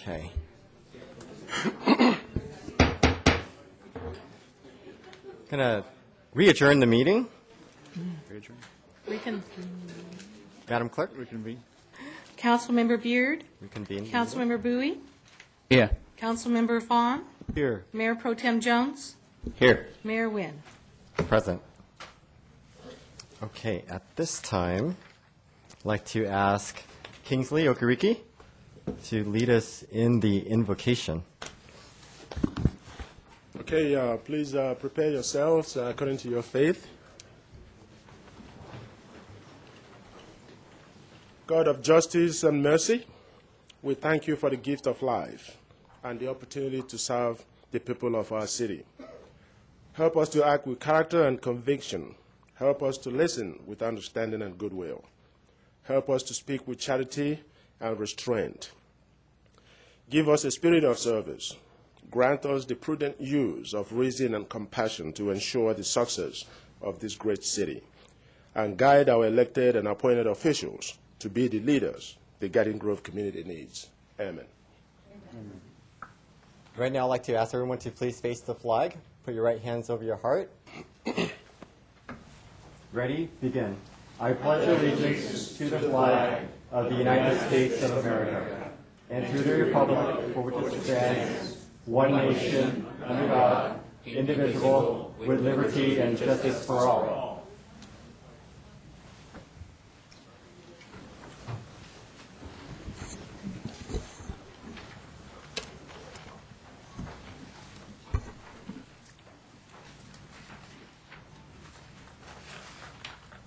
Okay. Gonna re-adjourn the meeting. Madam Clerk, Reconvene. Councilmember Beard, reconvene. Councilmember Bowie, Yeah. Councilmember Fawn, Here. Mayor Pro Tem Jones, Here. Mayor Nguyen. Present. Okay, at this time, I'd like to ask Kingsley Okereke to lead us in the invocation. Okay, please prepare yourselves according to your faith. God of justice and mercy, we thank you for the gift of life and the opportunity to serve the people of our city. Help us to act with character and conviction. Help us to listen with understanding and goodwill. Help us to speak with charity and restraint. Give us a spirit of service. Grant us the prudent use of reason and compassion to ensure the success of this great city. And guide our elected and appointed officials to be the leaders the Garden Grove community needs. Amen. Right now, I'd like to ask everyone to please face the flag. Put your right hands over your heart. Ready? Begin. I pledge allegiance to the flag of the United States of America and to the republic for which it stands, one nation, under God, indivisible, with liberty and justice for all.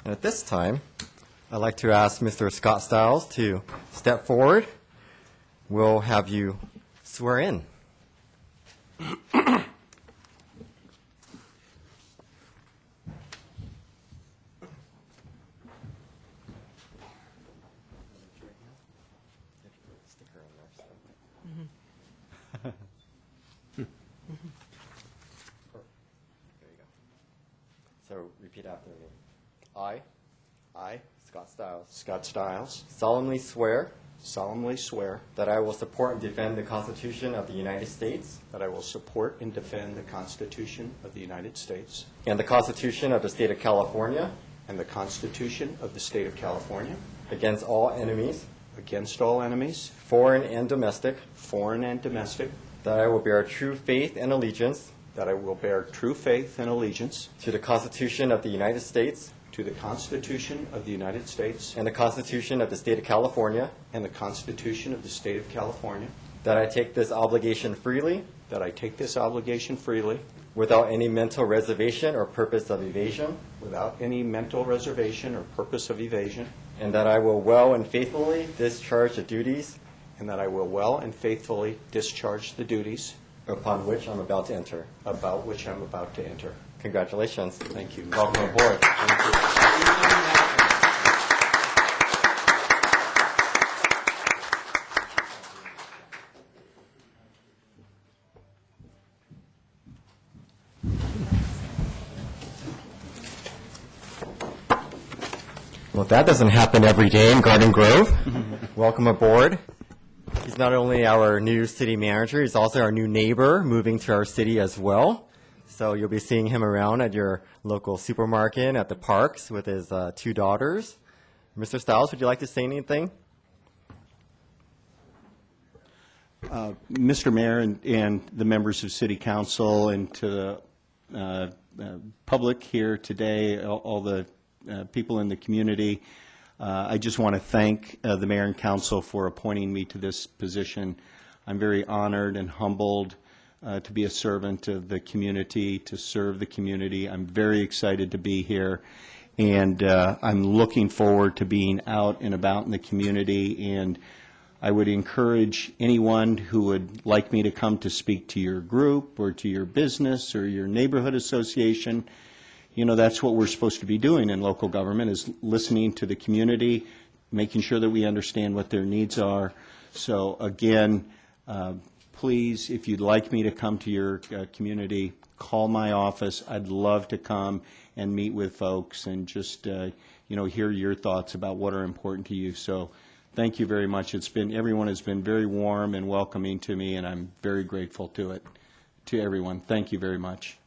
And at this time, I'd like to ask Mr. Scott Stiles to step forward. We'll have you swear in. So repeat after me. I, Scott Stiles, solemnly swear solemnly swear that I will support and defend the Constitution of the United States that I will support and defend the Constitution of the United States and the Constitution of the State of California and the Constitution of the State of California against all enemies, against all enemies, foreign and domestic, foreign and domestic, that I will bear true faith and allegiance that I will bear true faith and allegiance to the Constitution of the United States to the Constitution of the United States and the Constitution of the State of California, and the Constitution of the State of California, that I take this obligation freely that I take this obligation freely without any mental reservation or purpose of evasion, without any mental reservation or purpose of evasion, and that I will well and faithfully discharge the duties and that I will well and faithfully discharge the duties upon which I'm about to enter. about which I'm about to enter. Congratulations. Thank you. Mr. Welcome Mayor. aboard. Thank you. Well, that doesn't happen every day in Garden Grove. Welcome aboard. He's not only our new city manager, he's also our new neighbor moving to our city as well. So you'll be seeing him around at your local supermarket, at the parks with his two daughters. Mr. Stiles, would you like to say anything? Mr. Mayor and the members of City Council and to the public here today, all the people in the community, I just want to thank the Mayor and Council for appointing me to this position. I'm very honored and humbled to be a servant of the community, to serve the community. I'm very excited to be here, and I'm looking forward to being out and about in the community, and I would encourage anyone who would like me to come to speak to your group or to your business or your neighborhood association. You know, that's what we're supposed to be doing in local government, is listening to the community, making sure that we understand what their needs are. So again, please, if you'd like me to come to your community, call my office. I'd love to come and meet with folks and just, hear your thoughts about what are important to you. So Thank you very much. Everyone has been very warm and welcoming to me, and I'm very grateful to everyone. Thank you very much.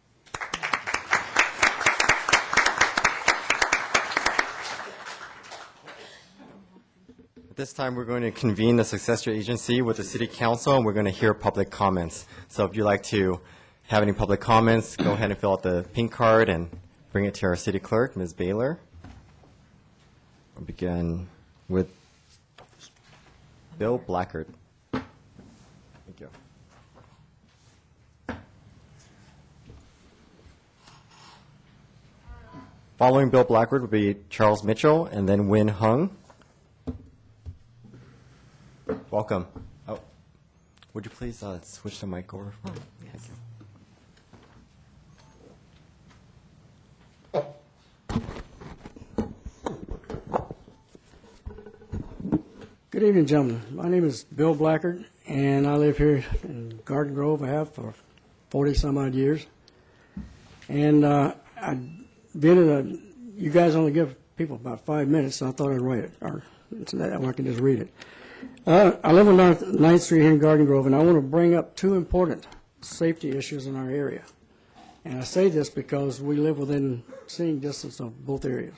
At this time, we're going to convene the successor agency with the City Council, and we're going to hear public comments. So if you'd like to have any public comments, go ahead and fill out the pink card and bring it to our City Clerk, Ms. Baylor. We'll begin with Bill Blackard. Thank you. Following Bill Blackard would be Charles Mitchell and then Win Hung. Welcome. Oh, would you please switch the mic over? Thank you. Good evening, gentlemen. My name is Bill Blackard, and I live here in Garden Grove. I have for 40-some-odd years. And I've been in a, you guys only give people about 5 minutes, so I thought I'd write it, or so that I can just read it. I live on 9th Street here in Garden Grove, and I want to bring up two important safety issues in our area. And I say this because we live within seeing distance of both areas.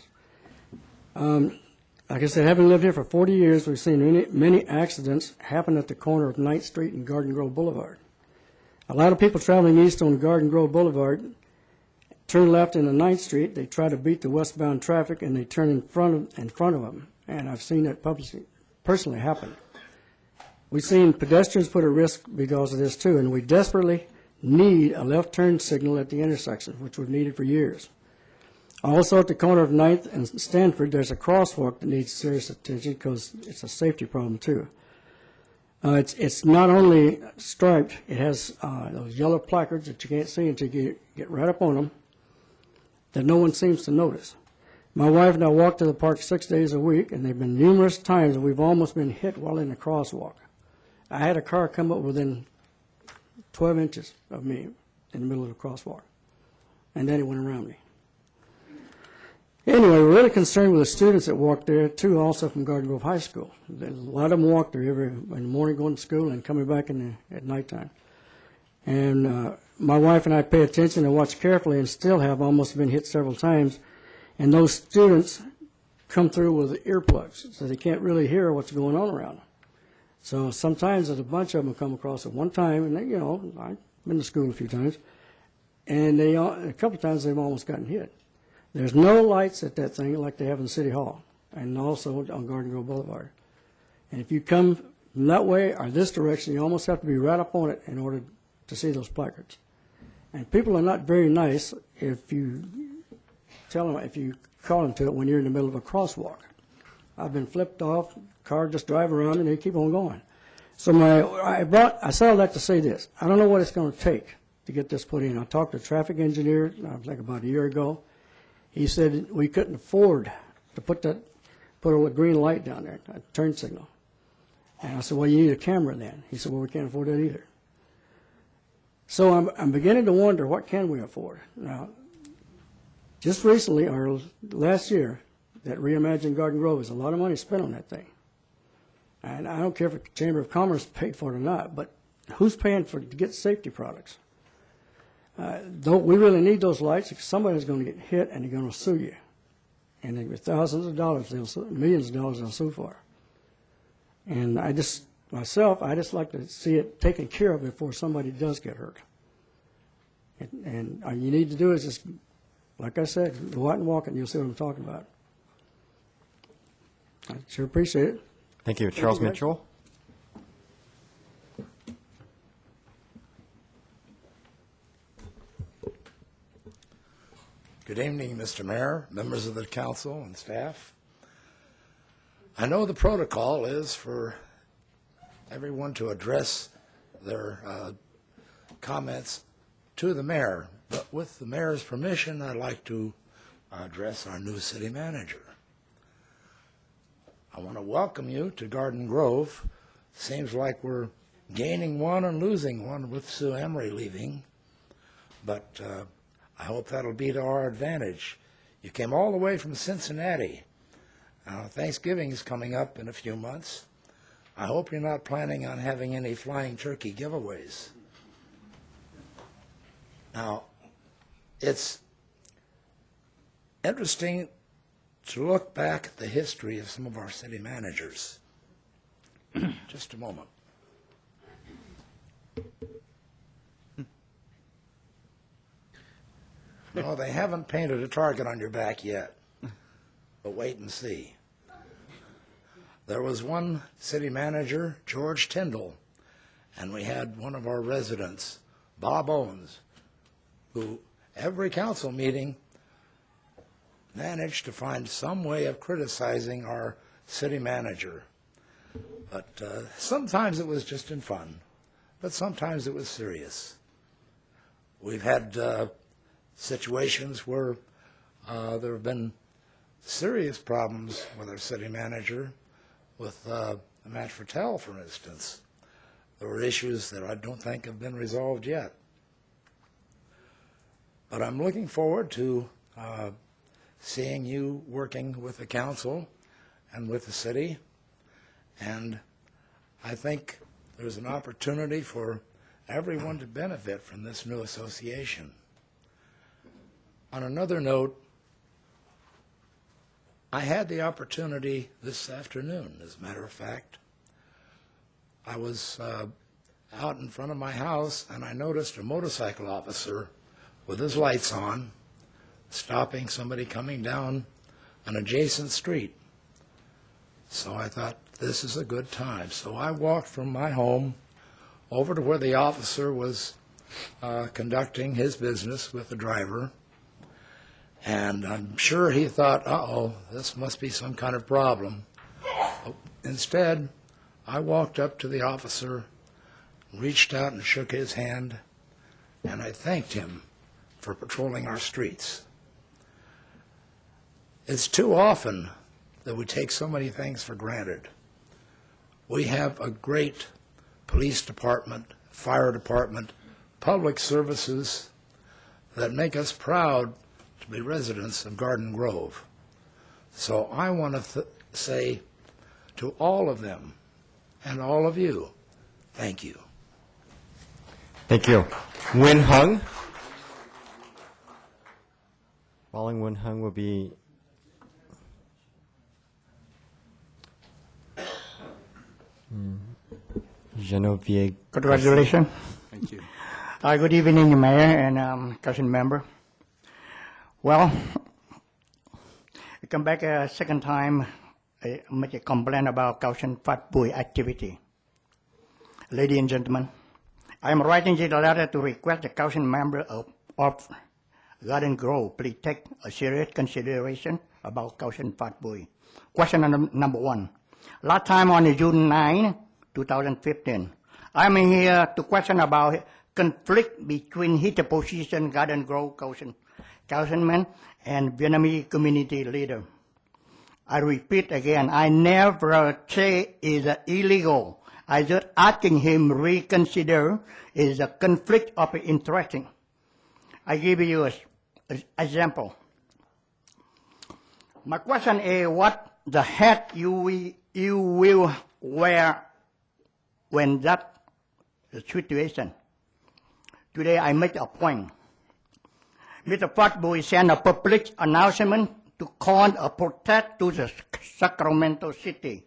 Like I said, having lived here for 40 years, we've seen many accidents happen at the corner of 9th Street and Garden Grove Boulevard. A lot of people traveling east on Garden Grove Boulevard turn left into 9th Street. They try to beat the westbound traffic, and they turn in front of them. And I've seen that personally happen. We've seen pedestrians put at risk because of this, too, and we desperately need a left turn signal at the intersection, which we've needed for years. Also, at the corner of 9th and Stanford, there's a crosswalk that needs serious attention because it's a safety problem, too. It's not only striped, it has those yellow placards that you can't see until you get right up on them that no one seems to notice. My wife and I walk to the park 6 days a week, and there have been numerous times that we've almost been hit while in the crosswalk. I had a car come up within 12 inches of me in the middle of the crosswalk, and then it went around me. Anyway, we're really concerned with the students that walk there, too, also from Garden Grove High School. A lot of them walk there in the morning going to school and coming back at nighttime. And my wife and I pay attention and watch carefully and still have almost been hit several times. And those students come through with earplugs, so they can't really hear what's going on around them. So sometimes there's a bunch of them come across at one time, and they, you know, I've been to school a few times, and a couple of times they've almost gotten hit. There's no lights at that thing like they have in City Hall and also on Garden Grove Boulevard. And if you come from that way or this direction, you almost have to be right up on it in order to see those placards. And people are not very nice if you call them to it when you're in the middle of a crosswalk. I've been flipped off, car just drive around and they keep on going. So I said all that to say this. I don't know what it's going to take to get this put in. I talked to a traffic engineer, I think about a year ago. He said we couldn't afford to put a green light down there, a turn signal. And I said, well, you need a camera then. He said, well, we can't afford that either. So I'm beginning to wonder, what can we afford? Now, just recently, or last year, that Reimagine Garden Grove is a lot of money spent on that thing. And I don't care if the Chamber of Commerce paid for it or not, but who's paying to get safety products? We really need those lights because somebody's going to get hit and they're going to sue you. And they get thousands of dollars, millions of dollars they'll sue for. And I just like to see it taken care of before somebody does get hurt. And all you need to do is just, like I said, go out and walk it and you'll see what I'm talking about. I sure appreciate it. Thank you. Charles Mitchell. Good evening, Mr. Mayor, members of the council and staff. I know the protocol is for everyone to address their comments to the mayor, but with the mayor's permission, I'd like to address our new city manager. I want to welcome you to Garden Grove. Seems like we're gaining one and losing one with Sue Emery leaving, but I hope that'll be to our advantage. You came all the way from Cincinnati. Thanksgiving is coming up in a few months. I hope you're not planning on having any flying turkey giveaways. Now, it's interesting to look back at the history of some of our city managers. Just a moment. No, they haven't painted a target on your back yet, but wait and see. There was one city manager, George Tyndall, and we had one of our residents, Bob Owens, who every council meeting managed to find some way of criticizing our city manager. But sometimes it was just in fun, but sometimes it was serious. We've had situations where there have been serious problems with our city manager, with Matt Fertel, for instance. There were issues that I don't think have been resolved yet. But I'm looking forward to seeing you working with the council and with the city. And I think there's an opportunity for everyone to benefit from this new association. On another note, I had the opportunity this afternoon, as a matter of fact. I was out in front of my house, and I noticed a motorcycle officer with his lights on, stopping somebody coming down an adjacent street. So I thought, this is a good time. So I walked from my home over to where the officer was conducting his business with the driver. And I'm sure he thought, uh-oh, this must be some kind of problem. Instead, I walked up to the officer, reached out and shook his hand, and I thanked him for patrolling our streets. It's too often that we take so many things for granted. We have a great police department, fire department, public services that make us proud to be residents of Garden Grove. So I want to say to all of them and all of you, thank you. Thank you. Win Hung. Following Win Hung will be Genevieve. Congratulations. Thank you. Good evening, Mayor and council member. Well, I come back a second time. I make a complaint about Council Fat Boy activity. Ladies and gentlemen, I am writing this letter to request the council member of Garden Grove please take a serious consideration about Council Fat Boy. Question number one. Last time on June 9, 2015, I'm here to question about conflict between his opposition Garden Grove councilman and Vietnamese community leader. I repeat again, I never say it's illegal. I just asking him reconsider is a conflict of interest. I give you an example. My question is, what the hat you will wear when that situation? Today I make a point. Mr. Fatboy sent a public announcement to call a protest to the Sacramento City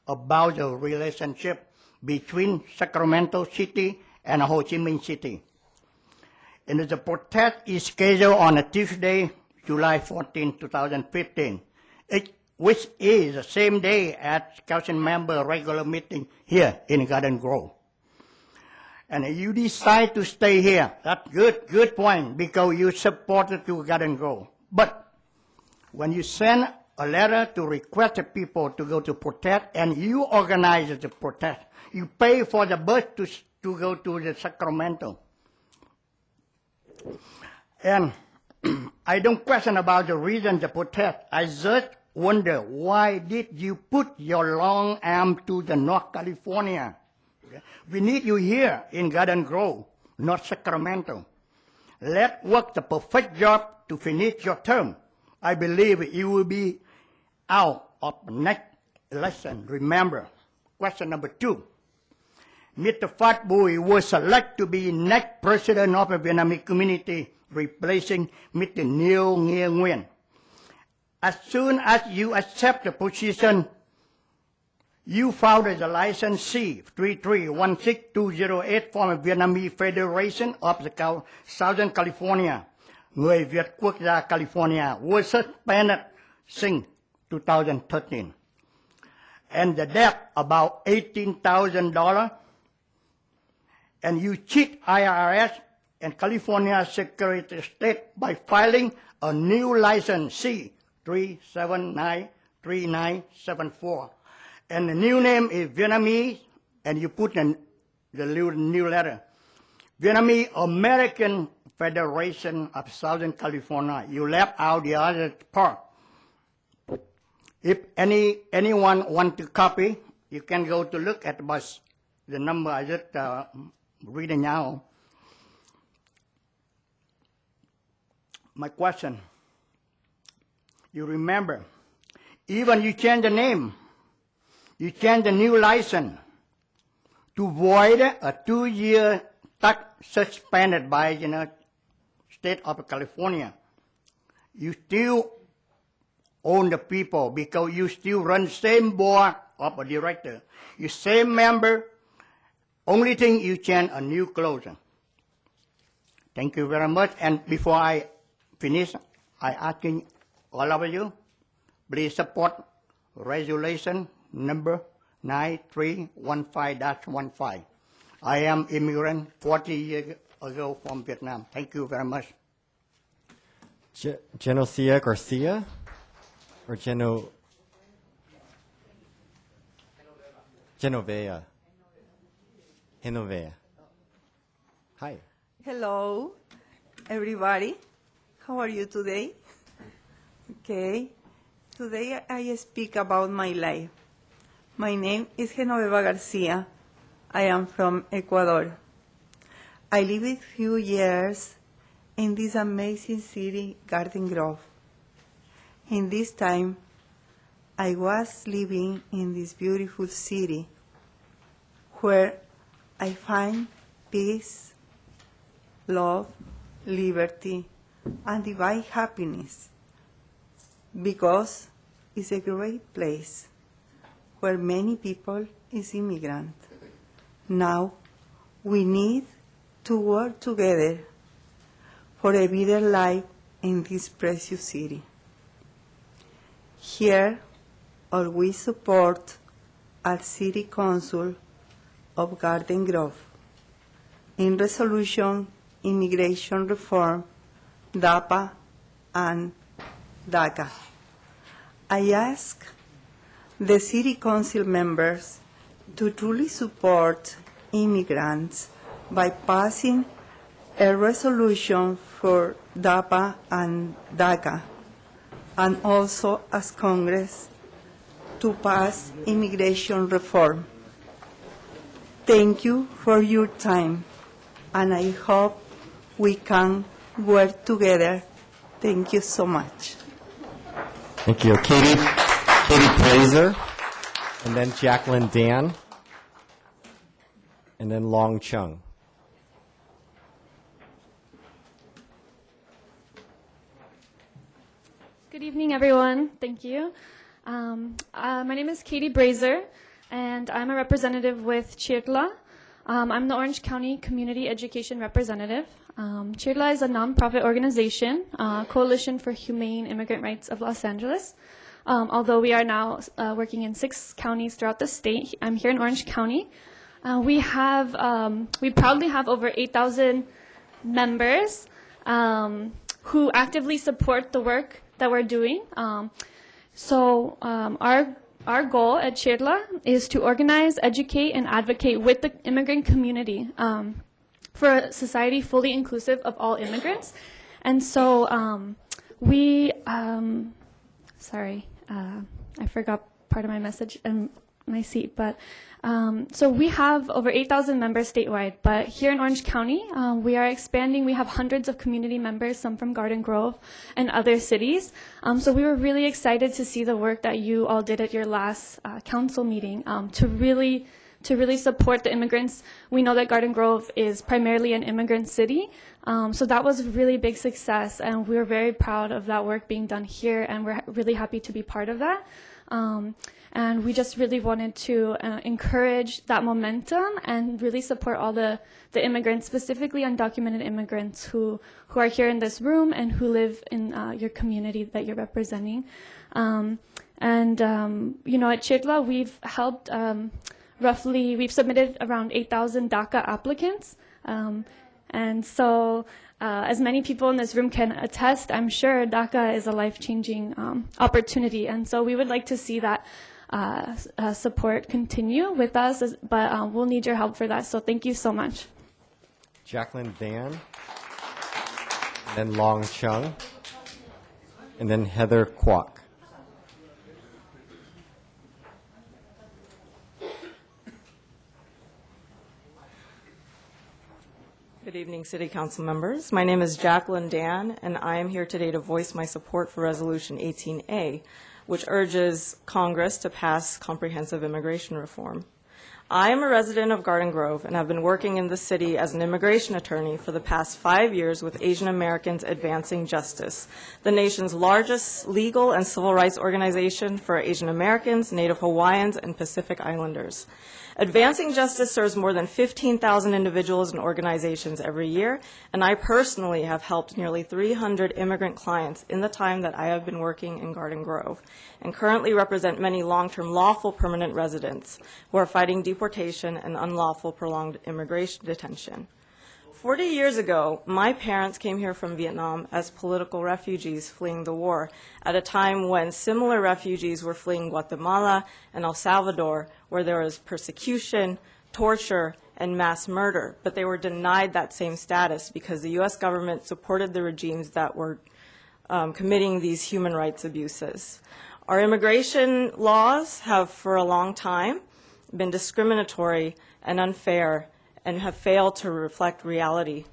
about the relationship between Sacramento City and Ho Chi Minh City. And the protest is scheduled on a Tuesday, July 14, 2015, which is the same day as council member regular meeting here in Garden Grove. And you decide to stay here. That's good point, because you supported to Garden Grove. But when you send a letter to request the people to go to protest, and you organize the protest, you pay for the bus to go to the Sacramento. And I don't question about the reason the protest. I just wonder, why did you put your long arm to the North California? Okay? We need you here in Garden Grove, not Sacramento. Let's work the perfect job to finish your term. I believe you will be out of next election. Remember, question number 2. Mr. Phat Bui was selected to be next president of the Vietnamese community, replacing Mr. Nhiêu Nghia Nguyen. As soon as you accept the position, you founded the license C3316208 from the Vietnamese Federation of the Southern California, Người Việt Quốc gia California, was suspended since 2013. And the debt about $18,000, and you cheat IRS and California Secretary of State by filing a new license C3793974. And the new name is Vietnamese, and you put in the new letter. Vietnamese American Federation of Southern California. You left out the other part. If anyone want to copy, you can go to look at the number I just reading now. My question, you remember, even you change the name, you change the new license to void a 2-year tax suspended by state of California. You still own the people because you still run same board of a director. You same member, only thing you change a new closing. Thank you very much. And before I finish, I asking all of you, please support resolution number 9315-15. I am immigrant 40 years ago from Vietnam. Thank you very much. Genocia Garcia? Or Genovea? Genovea. Hi. Hello, everybody. How are you today? Okay. Today I speak about my life. My name is Genoveva Garcia. I am from Ecuador. I lived a few years in this amazing city, Garden Grove. In this time, I was living in this beautiful city where I find peace, love, liberty, and divine happiness, because it's a great place where many people is immigrant. Now we need to work together for a better life in this precious city. Here, always support our City Council of Garden Grove in resolution immigration reform, DAPA and DACA. I ask the City Council members to truly support immigrants by passing a resolution for DAPA and DACA, and also as Congress to pass immigration reform. Thank you for your time, and I hope we can work together. Thank you so much. Thank you. Katie Brazier, and then Jacqueline Dan, and then Long Chung. Good evening, everyone. Thank you. My name is Katie Brazier, and I'm a representative with CHIRTLA. I'm the Orange County Community Education Representative. CHIRTLA is a nonprofit organization, Coalition for Humane Immigrant Rights of Los Angeles. Although we are now working in 6 counties throughout the state, I'm here in Orange County. We proudly have over 8,000 members who actively support the work that we're doing. Our goal at CHIRTLA is to organize, educate, and advocate with the immigrant community for a society fully inclusive of all immigrants. And so I forgot part of my message. my seat, but so we have over 8,000 members statewide, but here in Orange County, we are expanding. We have hundreds of community members, some from Garden Grove and other cities. So we were really excited to see the work that you all did at your last council meeting to really support the immigrants. We know that Garden Grove is primarily an immigrant city, so that was a really big success, and we're very proud of that work being done here, and we're really happy to be part of that. And we just really wanted to encourage that momentum and really support all the immigrants, specifically undocumented immigrants who are here in this room and who live in your community that you're representing. You know, at Chicla, we've helped we've submitted around 8,000 DACA applicants. And so, as many people in this room can attest, I'm sure DACA is a life-changing opportunity. And so we would like to see that support continue with us, but we'll need your help for that. So thank you so much. Jacqueline Dan, then Long Chung, and then Heather Kwok. Good evening, City Council members. My name is Jacqueline Dan, and I am here today to voice my support for Resolution 18A, which urges Congress to pass comprehensive immigration reform. I am a resident of Garden Grove and have been working in the city as an immigration attorney for the past 5 years with Asian Americans Advancing Justice, the nation's largest legal and civil rights organization for Asian Americans, Native Hawaiians, and Pacific Islanders. Advancing Justice serves more than 15,000 individuals and organizations every year, and I personally have helped nearly 300 immigrant clients in the time that I have been working in Garden Grove, and currently represent many long-term lawful permanent residents who are fighting deportation and unlawful prolonged immigration detention. 40 years ago, my parents came here from Vietnam as political refugees fleeing the war at a time when similar refugees were fleeing Guatemala and El Salvador, where there was persecution, torture, and mass murder. But they were denied that same status because the U.S. government supported the regimes that were committing these human rights abuses. Our immigration laws have, for a long time, been discriminatory and unfair and have failed to reflect reality.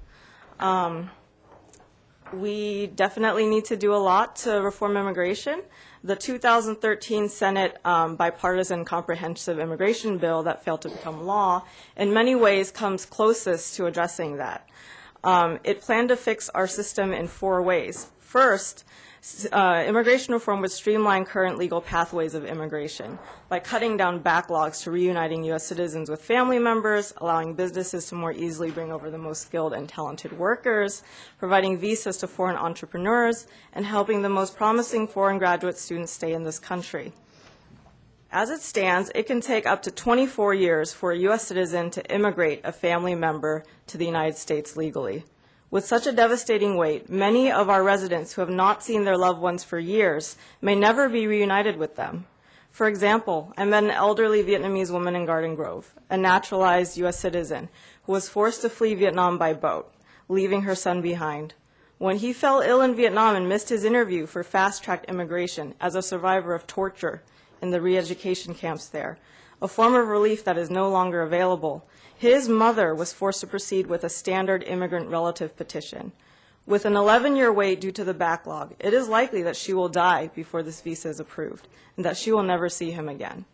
We definitely need to do a lot to reform immigration. The 2013 Senate bipartisan comprehensive immigration bill that failed to become law in many ways comes closest to addressing that. It planned to fix our system in 4 ways. First, immigration reform would streamline current legal pathways of immigration by cutting down backlogs to reuniting U.S. citizens with family members, allowing businesses to more easily bring over the most skilled and talented workers, providing visas to foreign entrepreneurs, and helping the most promising foreign graduate students stay in this country. As it stands, it can take up to 24 years for a U.S. citizen to immigrate a family member to the United States legally. With such a devastating weight, many of our residents who have not seen their loved ones for years may never be reunited with them. For example, I met an elderly Vietnamese woman in Garden Grove, a naturalized U.S. citizen, who was forced to flee Vietnam by boat, leaving her son behind. When he fell ill in Vietnam and missed his interview for fast-track immigration as a survivor of torture in the re-education camps there, a form of relief that is no longer available, his mother was forced to proceed with a standard immigrant relative petition. With an 11-year wait due to the backlog, it is likely that she will die before this visa is approved, and that she will never see him again.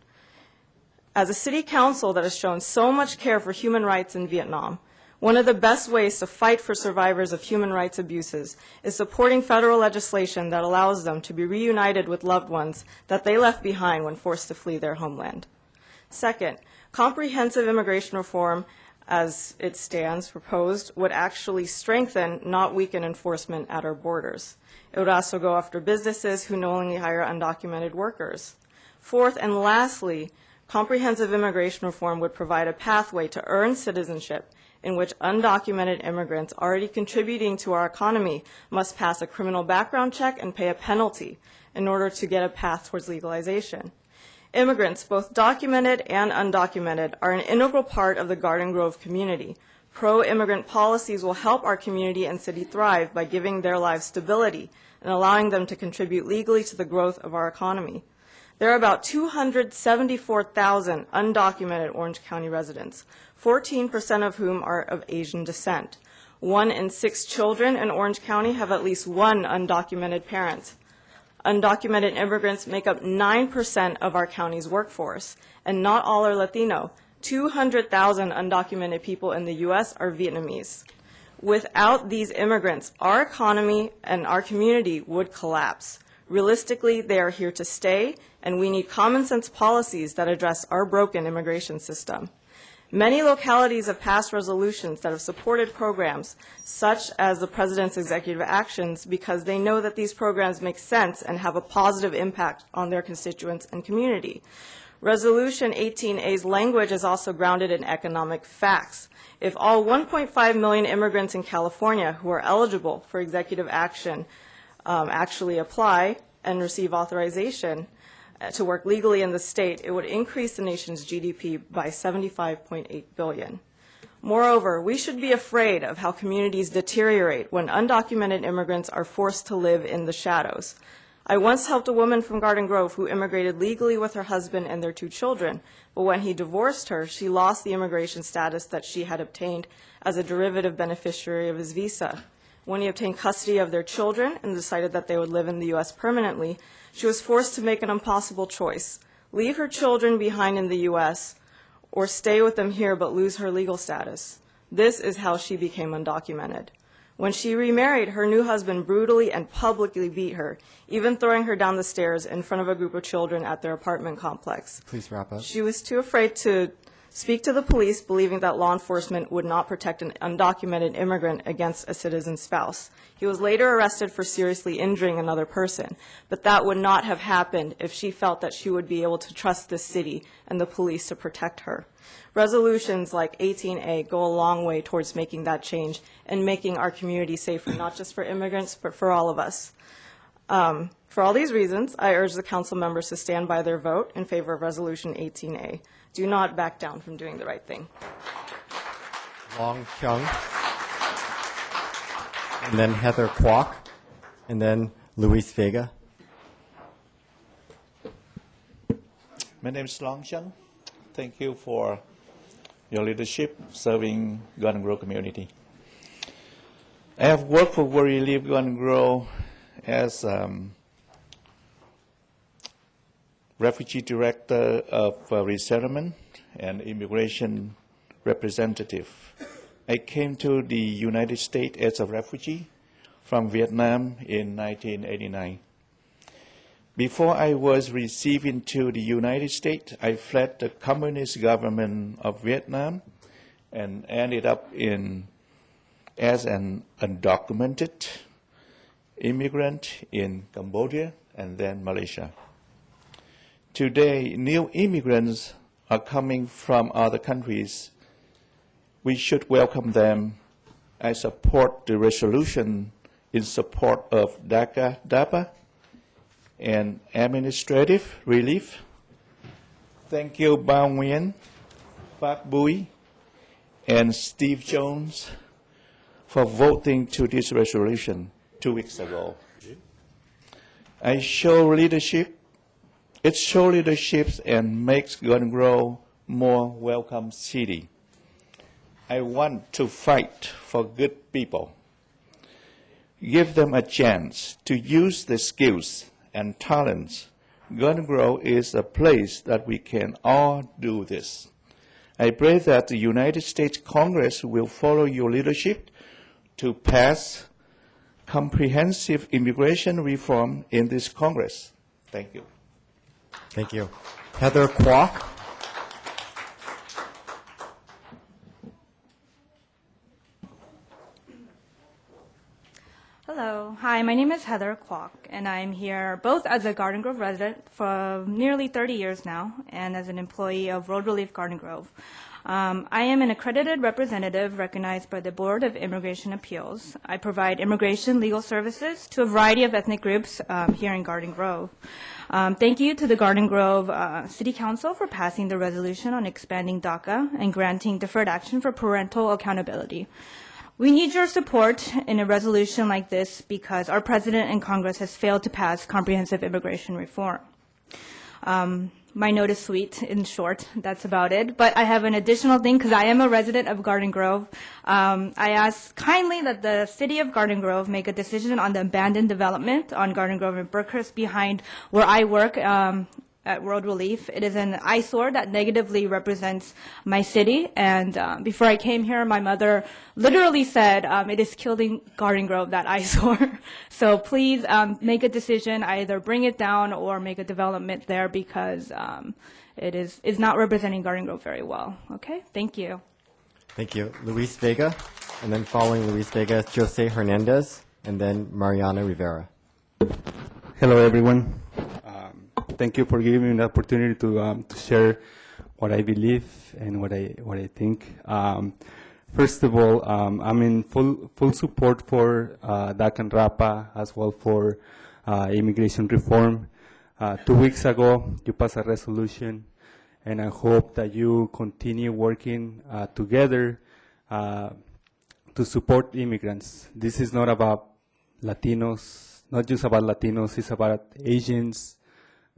As a city council that has shown so much care for human rights in Vietnam, one of the best ways to fight for survivors of human rights abuses is supporting federal legislation that allows them to be reunited with loved ones that they left behind when forced to flee their homeland. Second, comprehensive immigration reform, as it stands proposed, would actually strengthen, not weaken, enforcement at our borders. It would also go after businesses who knowingly hire undocumented workers. Fourth and lastly, comprehensive immigration reform would provide a pathway to earn citizenship in which undocumented immigrants already contributing to our economy must pass a criminal background check and pay a penalty in order to get a path towards legalization. Immigrants, both documented and undocumented, are an integral part of the Garden Grove community. Pro-immigrant policies will help our community and city thrive by giving their lives stability and allowing them to contribute legally to the growth of our economy. There are about 274,000 undocumented Orange County residents, 14% of whom are of Asian descent. 1 in 6 children in Orange County have at least one undocumented parent. Undocumented immigrants make up 9% of our county's workforce, and not all are Latino. 200,000 undocumented people in the U.S. are Vietnamese. Without these immigrants, our economy and our community would collapse. Realistically, they are here to stay, and we need common sense policies that address our broken immigration system. Many localities have passed resolutions that have supported programs such as the President's executive actions because they know that these programs make sense and have a positive impact on their constituents and community. Resolution 18A's language is also grounded in economic facts. If all 1.5 million immigrants in California who are eligible for executive action actually apply and receive authorization to work legally in the state, it would increase the nation's GDP by $75.8 billion. Moreover, we should be afraid of how communities deteriorate when undocumented immigrants are forced to live in the shadows. I once helped a woman from Garden Grove who immigrated legally with her husband and their 2 children, but when he divorced her, she lost the immigration status that she had obtained as a derivative beneficiary of his visa. When he obtained custody of their children and decided that they would live in the U.S. permanently, she was forced to make an impossible choice: leave her children behind in the U.S. or stay with them here but lose her legal status. This is how she became undocumented. When she remarried, her new husband brutally and publicly beat her, even throwing her down the stairs in front of a group of children at their apartment complex. Please wrap up. She was too afraid to speak to the police, believing that law enforcement would not protect an undocumented immigrant against a citizen spouse. He was later arrested for seriously injuring another person, but that would not have happened if she felt that she would be able to trust this city and the police to protect her. Resolutions like 18A go a long way towards making that change and making our community safer, not just for immigrants, but for all of us. For all these reasons, I urge the council members to stand by their vote in favor of Resolution 18A. Do not back down from doing the right thing. Long Kyung, and then Heather Kwok, and then Luis Vega. My name is Long Chung. Thank you for your leadership serving Garden Grove community. I have worked for Where You Live Garden Grove as refugee director of resettlement and immigration representative. I came to the United States as a refugee from Vietnam in 1989. Before I was received into the United States, I fled the communist government of Vietnam and ended up as an undocumented immigrant in Cambodia and then Malaysia. Today, new immigrants are coming from other countries. We should welcome them. I support the resolution in support of DAPA and administrative relief. Thank you, Bao Nguyen, Phap Bui, and Steve Jones for voting to this resolution 2 weeks ago. I show leadership. It shows leadership and makes Garden Grove more welcome city. I want to fight for good people. Give them a chance to use their skills and talents. Garden Grove is a place that we can all do this. I pray that the United States Congress will follow your leadership to pass comprehensive immigration reform in this Congress. Thank you. Thank you. Heather Kwok. Hello. Hi, my name is Heather Kwok, and I'm here both as a Garden Grove resident for nearly 30 years now and as an employee of Road Relief Garden Grove. I am an accredited representative recognized by the Board of Immigration Appeals. I provide immigration legal services to a variety of ethnic groups here in Garden Grove. Thank you to the Garden Grove City Council for passing the resolution on expanding DACA and granting deferred action for parental accountability. We need your support in a resolution like this because our President and Congress has failed to pass comprehensive immigration reform. My note is sweet, in short. That's about it. But I have an additional thing because I am a resident of Garden Grove. I ask kindly that the city of Garden Grove make a decision on the abandoned development on Garden Grove and Berkhurst behind where I work at World Relief. It is an eyesore that negatively represents my city. And before I came here, my mother literally said it is killing Garden Grove, that eyesore. So please make a decision, either bring it down or make a development there because it is not representing Garden Grove very well. Okay, thank you. Thank you. Luis Vega, and then following Luis Vega, Jose Hernandez, and then Mariana Rivera. Hello, everyone. Thank you for giving me the opportunity to share what I believe and what I think. First of all, I'm in full support for DACA and RAPA as well for immigration reform. 2 weeks ago, you passed a resolution, and I hope that you continue working together to support immigrants. This is not about Latinos, not just about Latinos, it's about Asians,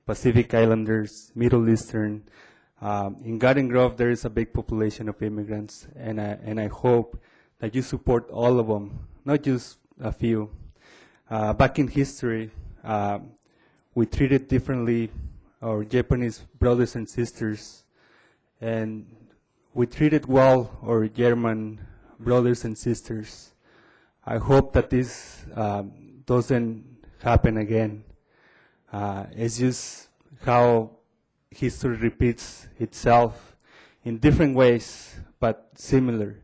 Pacific Islanders, Middle Eastern. In Garden Grove, there is a big population of immigrants, and I hope that you support all of them, not just a few. Back in history, we treated differently our Japanese brothers and sisters, and we treated well our German brothers and sisters. I hope that this doesn't happen again. It's just how history repeats itself in different ways, but similar.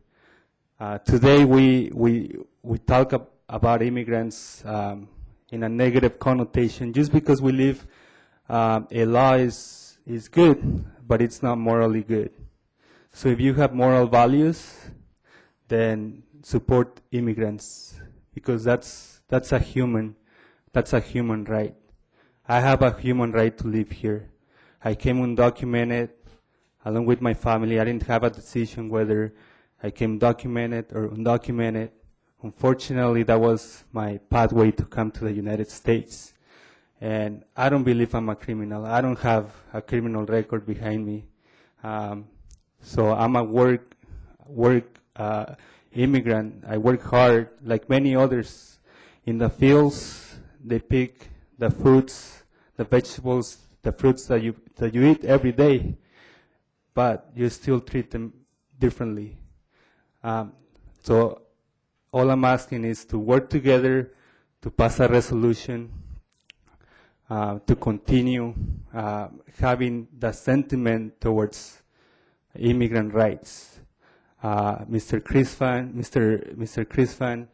Today we talk about immigrants in a negative connotation just because we live a law is good, but it's not morally good. So if you have moral values, then support immigrants because that's a human right. I have a human right to live here. I came undocumented along with my family. I didn't have a decision whether I came documented or undocumented. Unfortunately, that was my pathway to come to the United States. And I don't believe I'm a criminal. I don't have a criminal record behind me. So I'm a work immigrant. I work hard like many others. In the fields, they pick the fruits, the vegetables, the fruits that you eat every day, but you still treat them differently. So all I'm asking is to work together to pass a resolution, to continue having the sentiment towards immigrant rights. Mr. Chris Fan,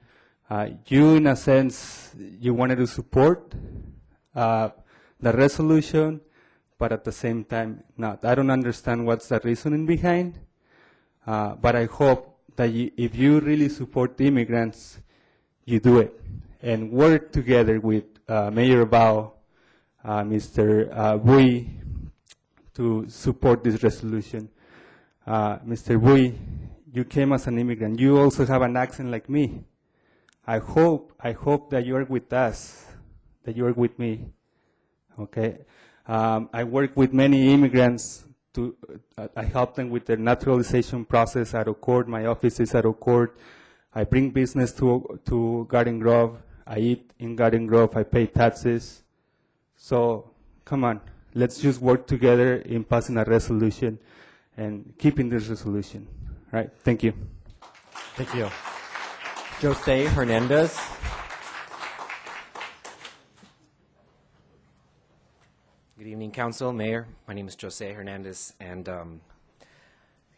you in a sense, you wanted to support the resolution, but at the same time not. I don't understand what's the reasoning behind, but I hope that if you really support the immigrants, you do it and work together with Mayor Bao, Mr. Bui, to support this resolution. Mr. Bui, you came as an immigrant. You also have an accent like me. I hope that you are with us, that you are with me. Okay, I work with many immigrants. I help them with their naturalization process out of court. My office is out of court. I bring business to Garden Grove. I eat in Garden Grove. I pay taxes. So come on, let's just work together in passing a resolution and keeping this resolution. Right? Thank you. Thank you. Jose Hernandez. Good evening, Council, Mayor. My name is Jose Hernandez, and I'm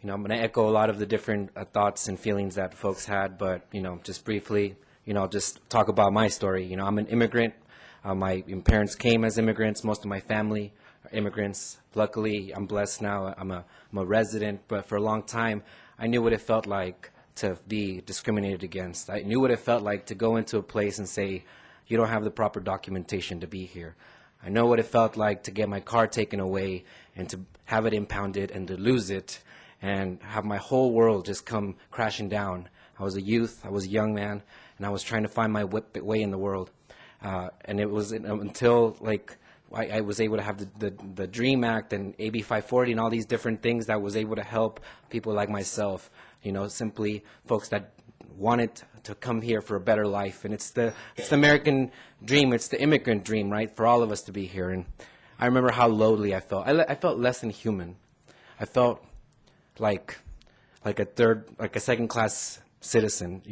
going to echo a lot of the different thoughts and feelings that folks had, but, just briefly, I'll just talk about my story. I'm an immigrant. My parents came as immigrants. Most of my family are immigrants. Luckily, I'm blessed now. I'm a resident, but for a long time, I knew what it felt like to be discriminated against. I knew what it felt like to go into a place and say, you don't have the proper documentation to be here. I know what it felt like to get my car taken away and to have it impounded and to lose it and have my whole world just come crashing down. I was a youth, I was a young man, and I was trying to find my way in the world. And it was until I was able to have the DREAM Act and AB 540 and all these different things that was able to help people like myself, simply folks that wanted to come here for a better life. And it's the American dream, it's the immigrant dream, right, for all of us to be here. And I remember how lowly I felt. I felt less than human. I felt like a second-class citizen,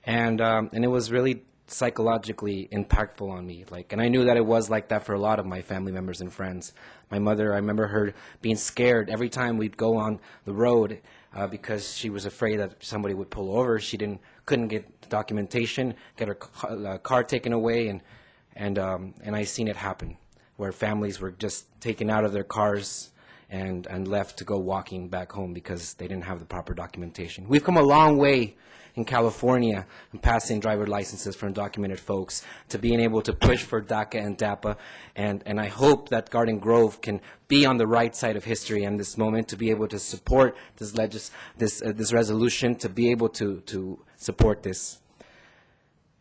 and it was really psychologically impactful on me. And I knew that it was like that for a lot of my family members and friends. My mother, I remember her being scared every time we'd go on the road because she was afraid that somebody would pull over. She couldn't get documentation, get her car taken away, and I seen it happen, where families were just taken out of their cars and left to go walking back home because they didn't have the proper documentation. We've come a long way in California from passing driver licenses for undocumented folks to being able to push for DACA and DAPA, and I hope that Garden Grove can be on the right side of history in this moment to be able to support this resolution, to be able to support this.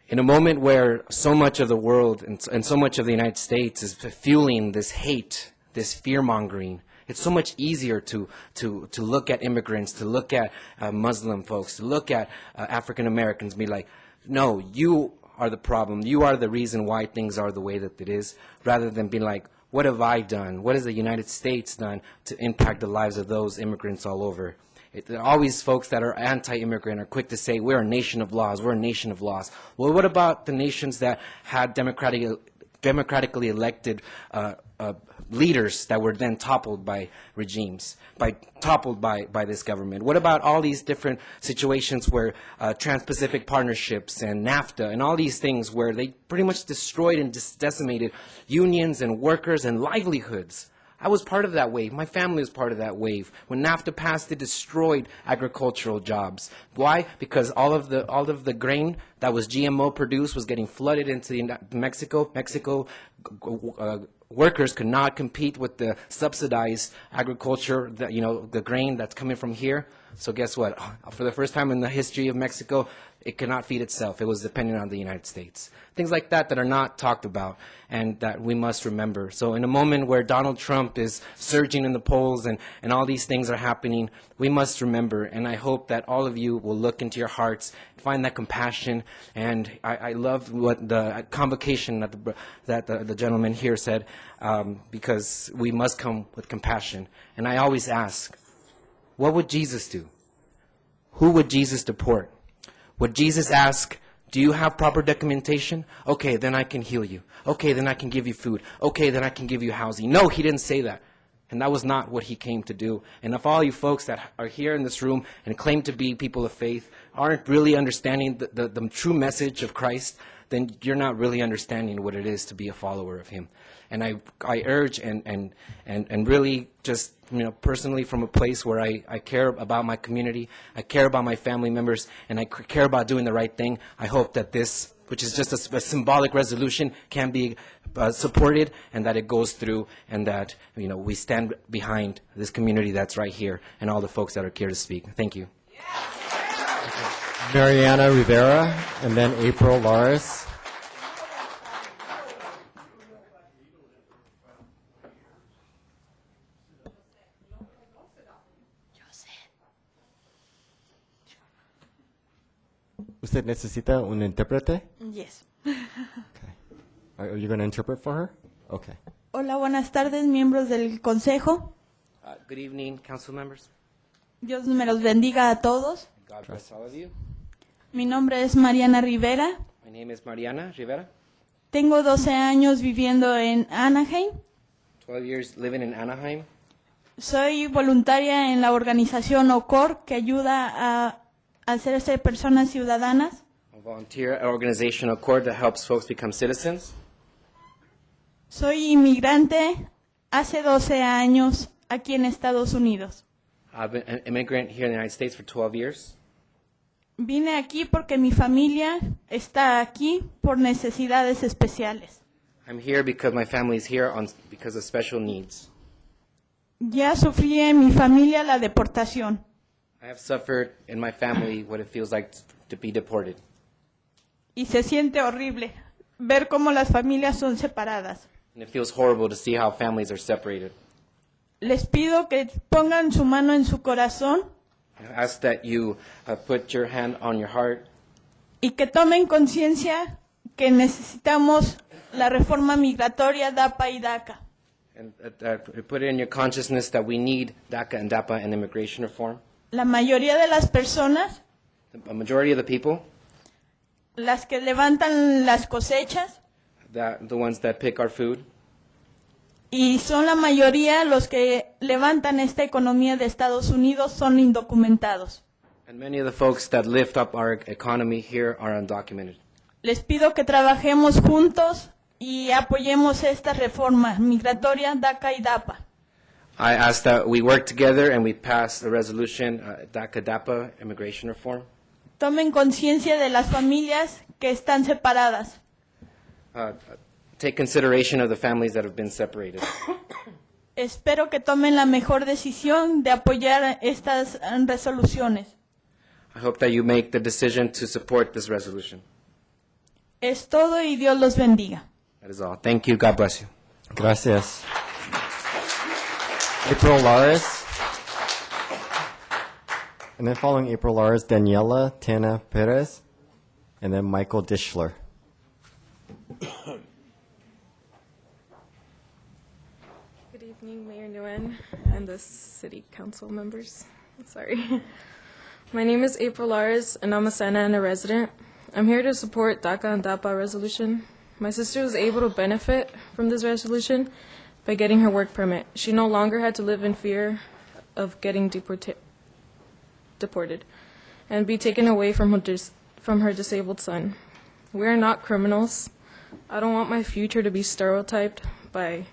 In a moment where so much of the world and so much of the United States is fueling this hate, this fear-mongering, it's so much easier to look at immigrants, to look at Muslim folks, to look at African Americans and be like, no, you are the problem. You are the reason why things are the way that it is, rather than being like, what have I done? What has the United States done to impact the lives of those immigrants all over? Always folks that are anti-immigrant are quick to say, we're a nation of laws, we're a nation of laws. Well, what about the nations that had democratically elected leaders that were then toppled by regimes, toppled by this government? What about all these different situations where Trans-Pacific Partnerships and NAFTA and all these things where they pretty much destroyed and decimated unions and workers and livelihoods? I was part of that wave. My family was part of that wave. When NAFTA passed, it destroyed agricultural jobs. Why? Because all of the grain that was GMO produced was getting flooded into Mexico. Mexico workers could not compete with the subsidized agriculture, the grain that's coming from here. So guess what? For the first time in the history of Mexico, it could not feed itself. It was dependent on the United States. Things like that are not talked about and that we must remember. So in a moment where Donald Trump is surging in the polls and all these things are happening, we must remember. And I hope that all of you will look into your hearts, find that compassion. And I love what the convocation that the gentleman here said, because we must come with compassion. And I always ask, what would Jesus do? Who would Jesus deport? Would Jesus ask, do you have proper documentation? Okay, then I can heal you. Okay, then I can give you food. Okay, then I can give you housing. No, he didn't say that. And that was not what he came to do. And if all you folks that are here in this room and claim to be people of faith aren't really understanding the true message of Christ, then you're not really understanding what it is to be a follower of him. And I urge and really just, personally from a place where I care about my community, I care about my family members, and I care about doing the right thing, I hope that this, which is just a symbolic resolution, can be supported and that it goes through and that, we stand behind this community that's right here and all the folks that are here to speak. Thank you. Mariana Rivera, and then April Lars. ¿Usted necesita un intérprete? Yes. Okay. Are you going to interpret for her? Okay. Hola, buenas tardes, miembros del Consejo. Good evening, council members. Dios me los bendiga a todos. God bless all of you. Mi nombre es Mariana Rivera. My name is Mariana Rivera. Tengo 12 años viviendo en Anaheim. 12 years living in Anaheim. Soy voluntaria en la organización OCOR, que ayuda a hacerse personas ciudadanas. A volunteer organization, Accord, that helps folks become citizens. Soy inmigrante hace 12 años aquí en Estados Unidos. I've been an immigrant here in the United States for 12 years. Vine aquí porque mi familia está aquí por necesidades especiales. I'm here because my family is here because of special needs. Ya sufrí en mi familia la deportación. I have suffered in my family what it feels like to be deported. Y se siente horrible ver cómo las familias son separadas. And it feels horrible to see how families are separated. Les pido que pongan su mano en su corazón I ask that you put your hand on your heart y que tomen conciencia que necesitamos la reforma migratoria DAPA y DACA. and put it in your consciousness that we need DACA and DAPA and immigration reform. La mayoría de las personas, A majority of the people, las que levantan las cosechas, the ones that pick our food, y son la mayoría los que levantan esta economía de Estados Unidos, son indocumentados. and many of the folks that lift up our economy here are undocumented. Les pido que trabajemos juntos y apoyemos esta reforma migratoria DACA y DAPA. I ask that we work together and we pass a resolution, DACA DAPA immigration reform. Tomen conciencia de las familias que están separadas. Take consideration of the families that have been separated. Espero que tomen la mejor decisión de apoyar estas resoluciones. I hope that you make the decision to support this resolution. Es todo y Dios los bendiga. That is all. Thank you. God bless you. Gracias. April Lares. And then following April Lares, Daniela Tena Perez, and then Michael Dishler. Good evening, Mayor Nguyen and the city council members. Sorry. My name is April Lares, and I'm a Santa Ana resident. I'm here to support DACA and DAPA resolution. My sister was able to benefit from this resolution by getting her work permit. She no longer had to live in fear of getting deported and be taken away from her disabled son. We are not criminals. I don't want my future to be stereotyped by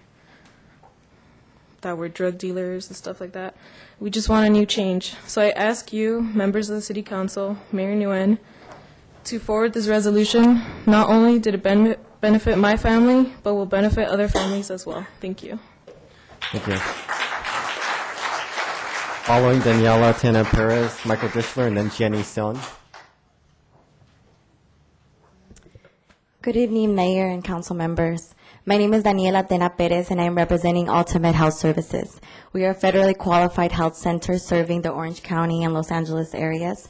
that we're drug dealers and stuff like that. We just want a new change. So I ask you, members of the City Council, Mayor Nguyen, to forward this resolution. Not only did it benefit my family, but will benefit other families as well. Thank you. Thank you. Following Daniela Tena Perez, Michael Dishler, and then Jenny Son. Good evening, Mayor and Council members. My name is Daniela Tena Perez, and I am representing Ultimate Health Services. We are a federally qualified health center serving the Orange County and Los Angeles areas.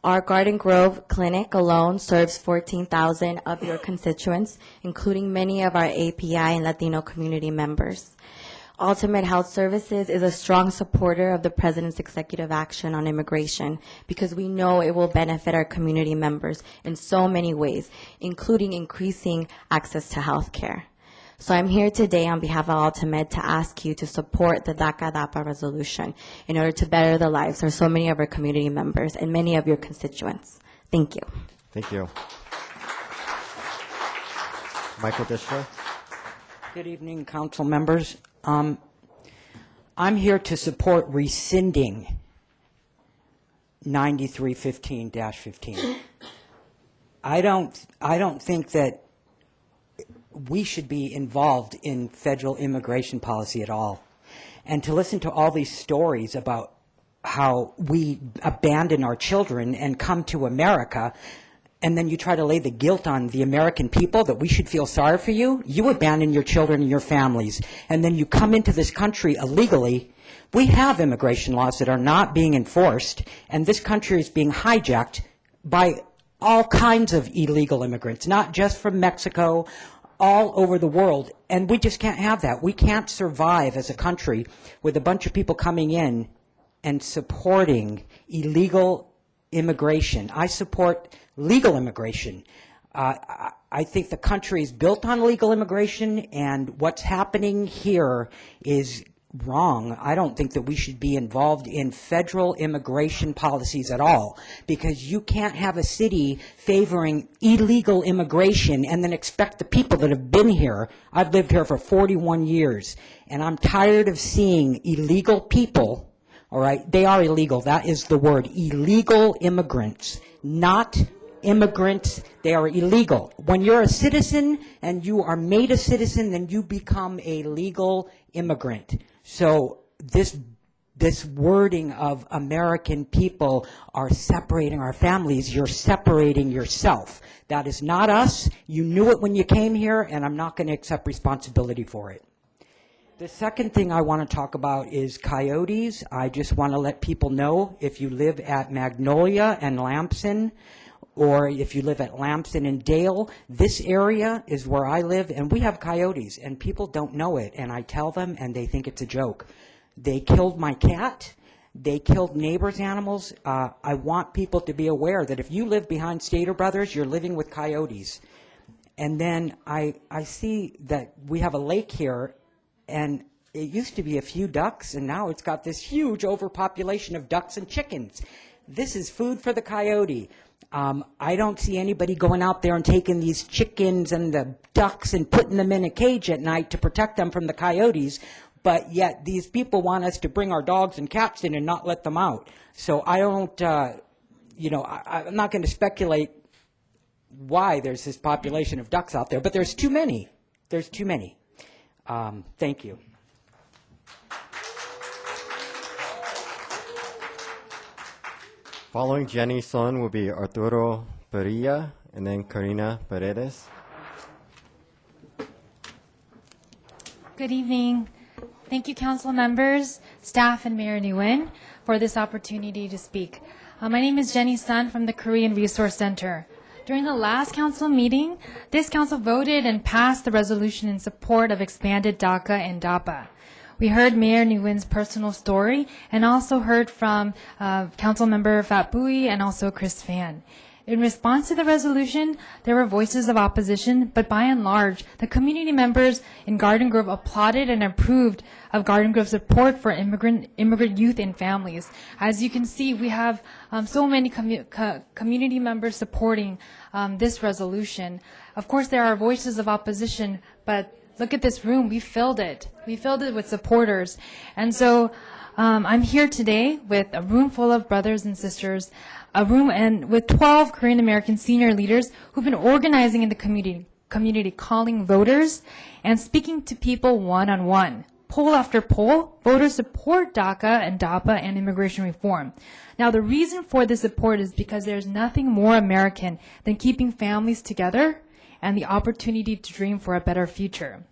Our Garden Grove clinic alone serves 14,000 of your constituents, including many of our API and Latino community members. Ultimate Health Services is a strong supporter of the President's executive action on immigration because we know it will benefit our community members in so many ways, including increasing access to health care. So I'm here today on behalf of Ultimate to ask you to support the DACA DAPA resolution in order to better the lives of so many of our community members and many of your constituents. Thank you. Thank you. Michael Dishler. Good evening, council members. I'm here to support rescinding 9315-15. I don't think that we should be involved in federal immigration policy at all. And to listen to all these stories about how we abandon our children and come to America, and then you try to lay the guilt on the American people that we should feel sorry for you. You abandon your children and your families, and then you come into this country illegally. We have immigration laws that are not being enforced, and this country is being hijacked by all kinds of illegal immigrants, not just from Mexico, all over the world, and we just can't have that. We can't survive as a country with a bunch of people coming in and supporting illegal immigration. I support legal immigration. I think the country is built on legal immigration, and what's happening here is wrong. I don't think that we should be involved in federal immigration policies at all, because you can't have a city favoring illegal immigration and then expect the people that have been here. I've lived here for 41 years, and I'm tired of seeing illegal people, all right? They are illegal. That is the word, illegal immigrants, not immigrants. They are illegal. When you're a citizen and you are made a citizen, then you become a legal immigrant. So this this wording of American people are separating our families, you're separating yourself. That is not us. You knew it when you came here, and I'm not going to accept responsibility for it. The second thing I want to talk about is coyotes. I just want to let people know, if you live at Magnolia and Lamson, or if you live at Lamson and Dale, this area is where I live, and we have coyotes, and people don't know it, and I tell them, and they think it's a joke. They killed my cat. They killed neighbors' animals. I want people to be aware that if you live behind Stater Brothers, you're living with coyotes. And then I see that we have a lake here, and it used to be a few ducks, and now it's got this huge overpopulation of ducks and chickens. This is food for the coyote. I don't see anybody going out there and taking these chickens and the ducks and putting them in a cage at night to protect them from the coyotes, but yet these people want us to bring our dogs and cats in and not let them out. So I don't, I'm not going to speculate why there's this population of ducks out there, but there's too many. There's too many. Thank you. Following Jenny Sun will be Arturo Perilla and then Karina Paredes. Good evening. Thank you, council members, staff, and Mayor Nguyen for this opportunity to speak. My name is Jenny Sun from the Korean Resource Center. During the last council meeting, this council voted and passed the resolution in support of expanded DACA and DAPA. We heard Mayor Nguyen's personal story and also heard from Council Member Fat Bui and also Chris Phan. In response to the resolution, there were voices of opposition, but by and large, the community members in Garden Grove applauded and approved of Garden Grove's support for immigrant youth and families. As you can see, we have so many community members supporting this resolution. Of course, there are voices of opposition, but look at this room. We filled it. We filled it with supporters. And so I'm here today with a room full of brothers and sisters, a room and with 12 Korean American senior leaders who've been organizing in the community, calling voters and speaking to people one-on-one. Poll after poll, voters support DACA and DAPA and immigration reform. Now, the reason for this support is because there's nothing more American than keeping families together and the opportunity to dream for a better future.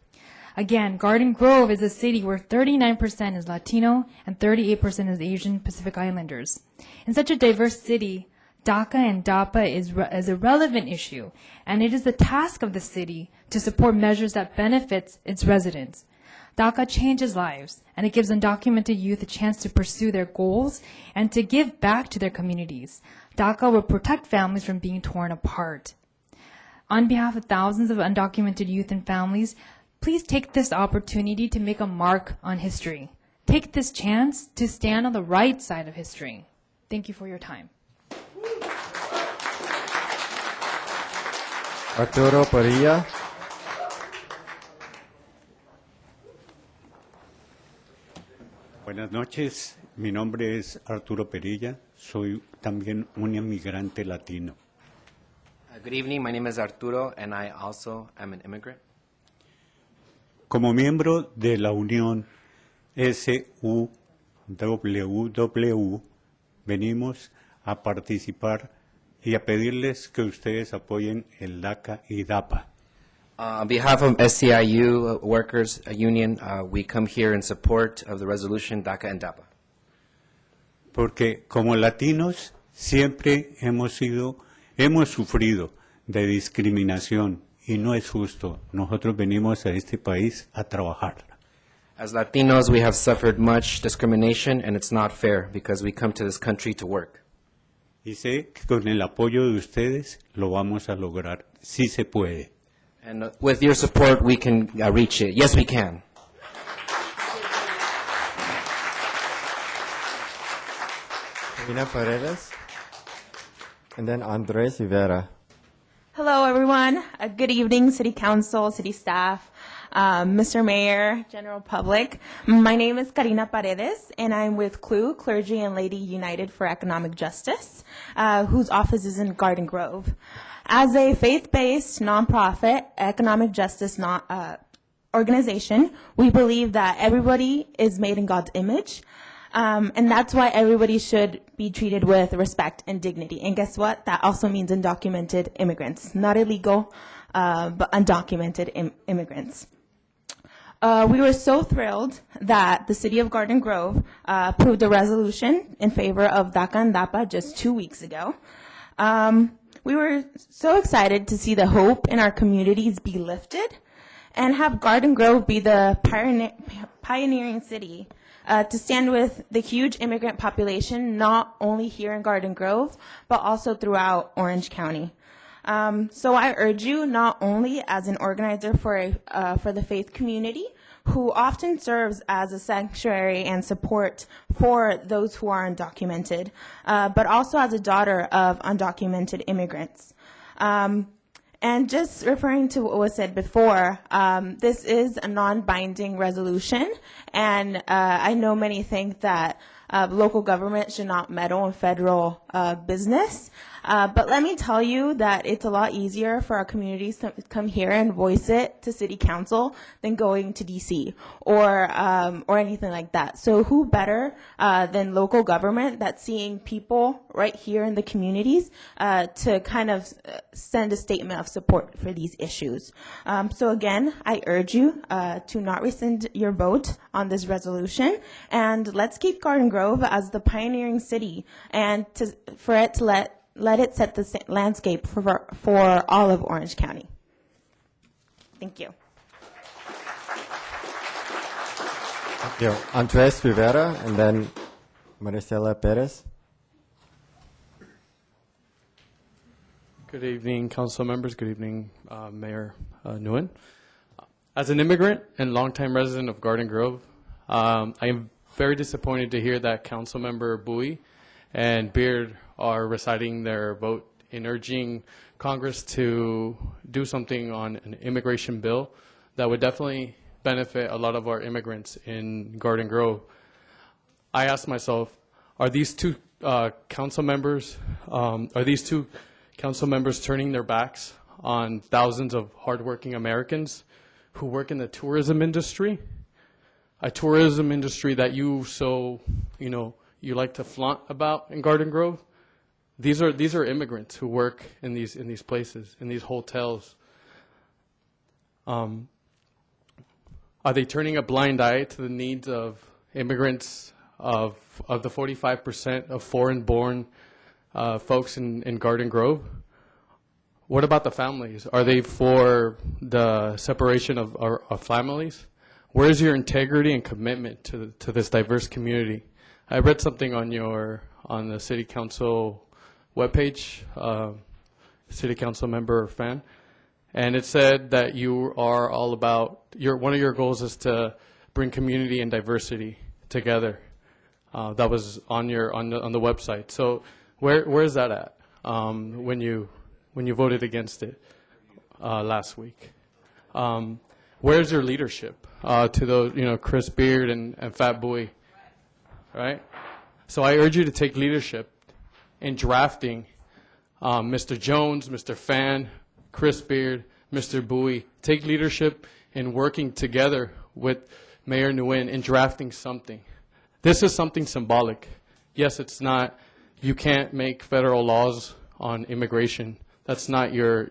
Again, Garden Grove is a city where 39% is Latino and 38% is Asian Pacific Islanders. In such a diverse city, DACA and DAPA is a relevant issue, and it is the task of the city to support measures that benefits its residents. DACA changes lives, and it gives undocumented youth a chance to pursue their goals and to give back to their communities. DACA will protect families from being torn apart. On behalf of thousands of undocumented youth and families, please take this opportunity to make a mark on history. Take this chance to stand on the right side of history. Thank you for your time. Arturo Perilla. Buenas noches, mi nombre es Arturo Perilla, soy también un inmigrante latino. Good evening, my name is Arturo, and I also am an immigrant. Como miembro de la Unión SUWW, venimos a participar y a pedirles que ustedes apoyen el DACA y DAPA. On behalf of SEIU Workers Union, we come here in support of the resolution DACA and DAPA. Porque como latinos siempre hemos sufrido de discriminación y no es justo. Nosotros venimos a este país a trabajar. As Latinos, we have suffered much discrimination, and it's not fair because we come to this country to work. Y sé que con el apoyo de ustedes lo vamos a lograr. Sí se puede. And with your support, we can reach it. Yes, we can. Karina Paredes. And then Andres Rivera. Hello, everyone. Good evening, City Council, City staff, Mr. Mayor, general public. My name is Karina Paredes, and I'm with CLU, Clergy and Lady United for Economic Justice, whose office is in Garden Grove. As a faith-based, nonprofit, economic justice organization, we believe that everybody is made in God's image. And that's why everybody should be treated with respect and dignity. And guess what? That also means undocumented immigrants, not illegal, but undocumented immigrants. We were so thrilled that the city of Garden Grove approved a resolution in favor of DACA and DAPA just 2 weeks ago. We were so excited to see the hope in our communities be lifted and have Garden Grove be the pioneering city to stand with the huge immigrant population, not only here in Garden Grove, but also throughout Orange County. So I urge you, not only as an organizer for the faith community, who often serves as a sanctuary and support for those who are undocumented, but also as a daughter of undocumented immigrants. And just referring to what was said before, this is a non-binding resolution, and I know many think that local government should not meddle in federal business. But let me tell you that it's a lot easier for our communities to come here and voice it to city council than going to DC or anything like that. So who better than local government that's seeing people right here in the communities to kind of send a statement of support for these issues. So again, I urge you to not rescind your vote on this resolution, and let's keep Garden Grove as the pioneering city, and for it to let it set the landscape for all of Orange County. Thank you. Thank you. Andres Rivera, and then Maricela Perez. Good evening, council members. Good evening, Mayor Nguyen. As an immigrant and longtime resident of Garden Grove, I am very disappointed to hear that council member Bowie and Beard are reciting their vote in urging Congress to do something on an immigration bill that would definitely benefit a lot of our immigrants in Garden Grove. I asked myself, are these two council members turning their backs on thousands of hardworking Americans who work in the tourism industry? A tourism industry that you like to flaunt about in Garden Grove. These are immigrants who work in these places, in these hotels. Are they turning a blind eye to the needs of immigrants, of the 45% of foreign-born folks in Garden Grove? What about the families? Are they for the separation of families? Where is your integrity and commitment to this diverse community? I read something on the City Council webpage, City Council member or fan, and it said that you are all about one of your goals is to bring community and diversity together. That was on the website. So where is that at? When you voted against it last week, where's your leadership to those Chris Beard and Fat Bowie, right? So I urge you to take leadership in drafting Mr. Jones, Mr. Fan, Chris Beard, Mr. Bowie. Take leadership in working together with Mayor Nguyen in drafting something. This is something symbolic. Yes, it's not, you can't make federal laws on immigration. That's not your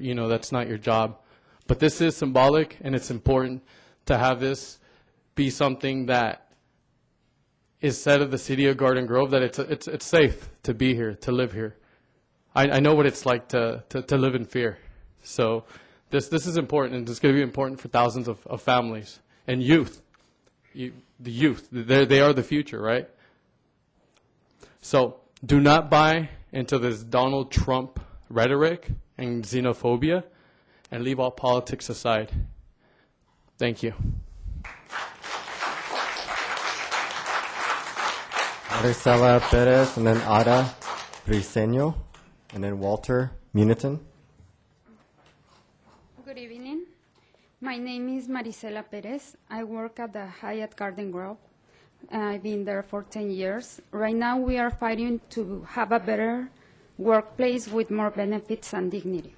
job. But this is symbolic, and it's important to have this be something that is said of the city of Garden Grove, that it's safe to be here, to live here. I know what it's like to live in fear. So this is important, and it's going to be important for thousands of families and youth. The youth, they are the future, right? So do not buy into this Donald Trump rhetoric and xenophobia, and leave all politics aside. Thank you. Maricela Perez, and then Ada Briceño, and then Walter Munitin. Good evening. My name is Maricela Perez. I work at the Hyatt Garden Grove. I've been there for 10 years. Right now we are fighting to have a better workplace with more benefits and dignity.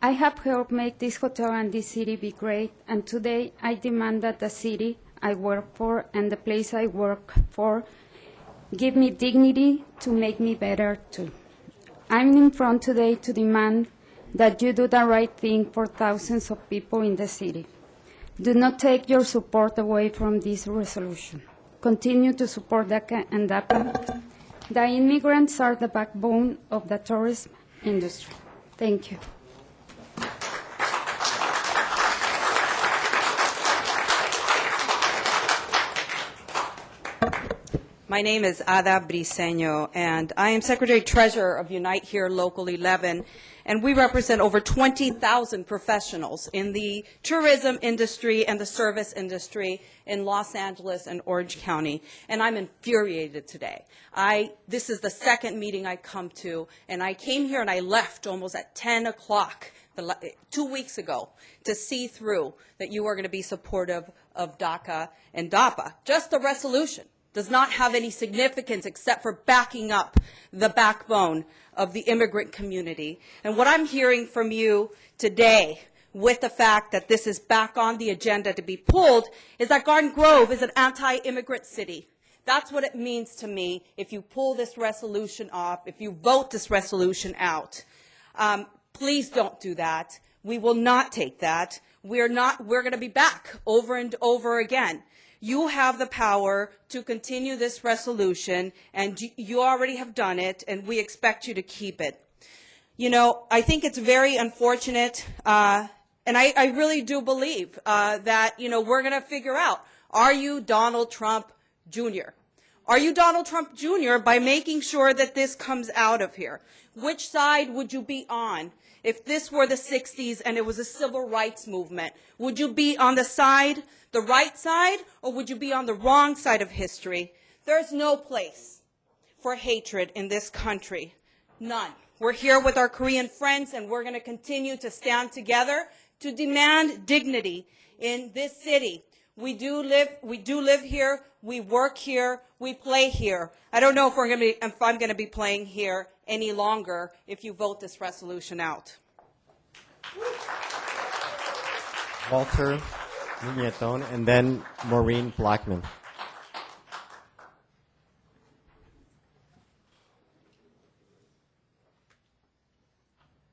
I have helped make this hotel and this city be great, and today I demand that the city I work for and the place I work for give me dignity to make me better too. I'm in front today to demand that you do the right thing for thousands of people in the city. Do not take your support away from this resolution. Continue to support DACA and DAPA. The immigrants are the backbone of the tourism industry. Thank you. My name is Ada Briseño, and I am Secretary Treasurer of Unite Here Local 11, and we represent over 20,000 professionals in the tourism industry and the service industry in Los Angeles and Orange County, and I'm infuriated today. This is the second meeting I come to, and I came here and I left almost at 10 o'clock 2 weeks ago to see through that you are going to be supportive of DACA and DAPA. Just the resolution does not have any significance except for backing up the backbone of the immigrant community. And what I'm hearing from you today, with the fact that this is back on the agenda to be pulled, is that Garden Grove is an anti-immigrant city. That's what it means to me if you pull this resolution off, if you vote this resolution out. Please don't do that. We will not take that. We're going to be back over and over again. You have the power to continue this resolution, and you already have done it, and we expect you to keep it. You know, I think it's very unfortunate, and I really do believe that, you know, we're going to figure out, are you Donald Trump Jr.? Are you Donald Trump Jr. by making sure that this comes out of here? Which side would you be on? If this were the 60s and it was a civil rights movement, would you be on the side, the right side, or would you be on the wrong side of history? There's no place for hatred in this country. None. We're here with our Korean friends, and we're going to continue to stand together to demand dignity in this city. We do live here, we work here, we play here. I don't know if I'm going to be playing here any longer if you vote this resolution out. Walter Muñetón, and then Maureen Blackman.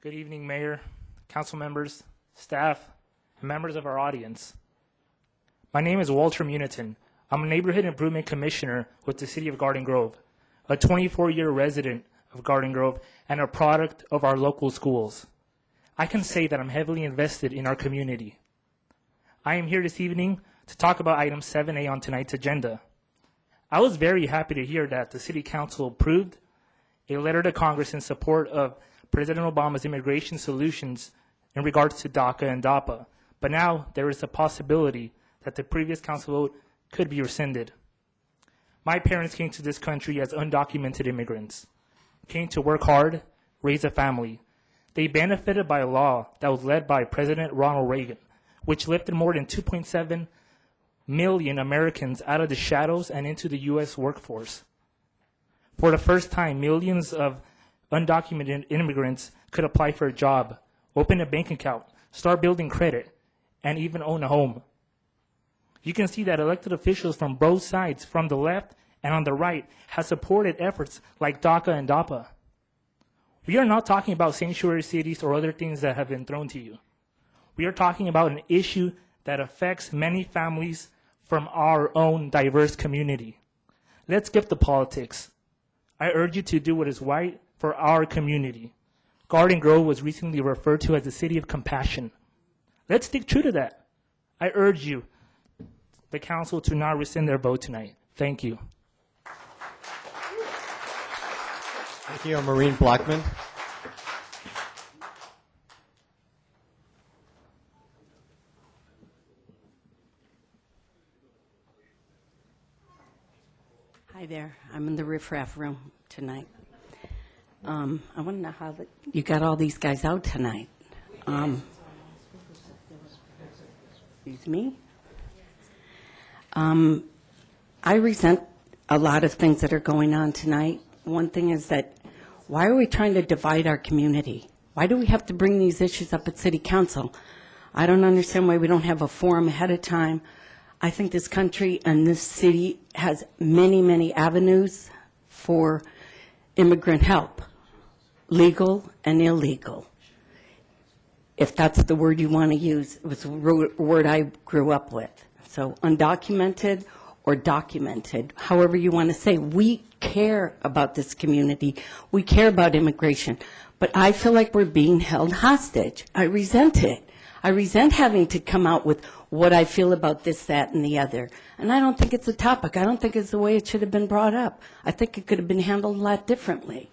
Good evening, Mayor, council members, staff, and members of our audience. My name is Walter Muñetón. I'm a Neighborhood Improvement Commissioner with the City of Garden Grove, a 24-year resident of Garden Grove, and a product of our local schools. I can say that I'm heavily invested in our community. I am here this evening to talk about item 7A on tonight's agenda. I was very happy to hear that the City Council approved a letter to Congress in support of President Obama's immigration solutions in regards to DACA and DAPA, but now there is a possibility that the previous council vote could be rescinded. My parents came to this country as undocumented immigrants, came to work hard, raise a family. They benefited by a law that was led by President Ronald Reagan, which lifted more than 2.7 million Americans out of the shadows and into the U.S. workforce. For the first time, millions of undocumented immigrants could apply for a job, open a bank account, start building credit, and even own a home. You can see that elected officials from both sides, from the left and on the right, have supported efforts like DACA and DAPA. We are not talking about sanctuary cities or other things that have been thrown to you. We are talking about an issue that affects many families from our own diverse community. Let's skip the politics. I urge you to do what is right for our community. Garden Grove was recently referred to as the city of compassion. Let's stick true to that. I urge you, the council, to not rescind their vote tonight. Thank you. Thank you, Maureen Blackman. Hi there. I'm in the riffraff room tonight. I want to know how you got all these guys out tonight. Excuse me. I resent a lot of things that are going on tonight. One thing is that why are we trying to divide our community? Why do we have to bring these issues up at City Council? I don't understand why we don't have a forum ahead of time. I think this country and this city has many, many avenues for immigrant help, legal and illegal. If that's the word you want to use, it was a word I grew up with. So undocumented or documented, however you want to say. We care about this community. We care about immigration. But I feel like we're being held hostage. I resent it. I resent having to come out with what I feel about this, that, and the other. And I don't think it's a topic. I don't think it's the way it should have been brought up. I think it could have been handled a lot differently.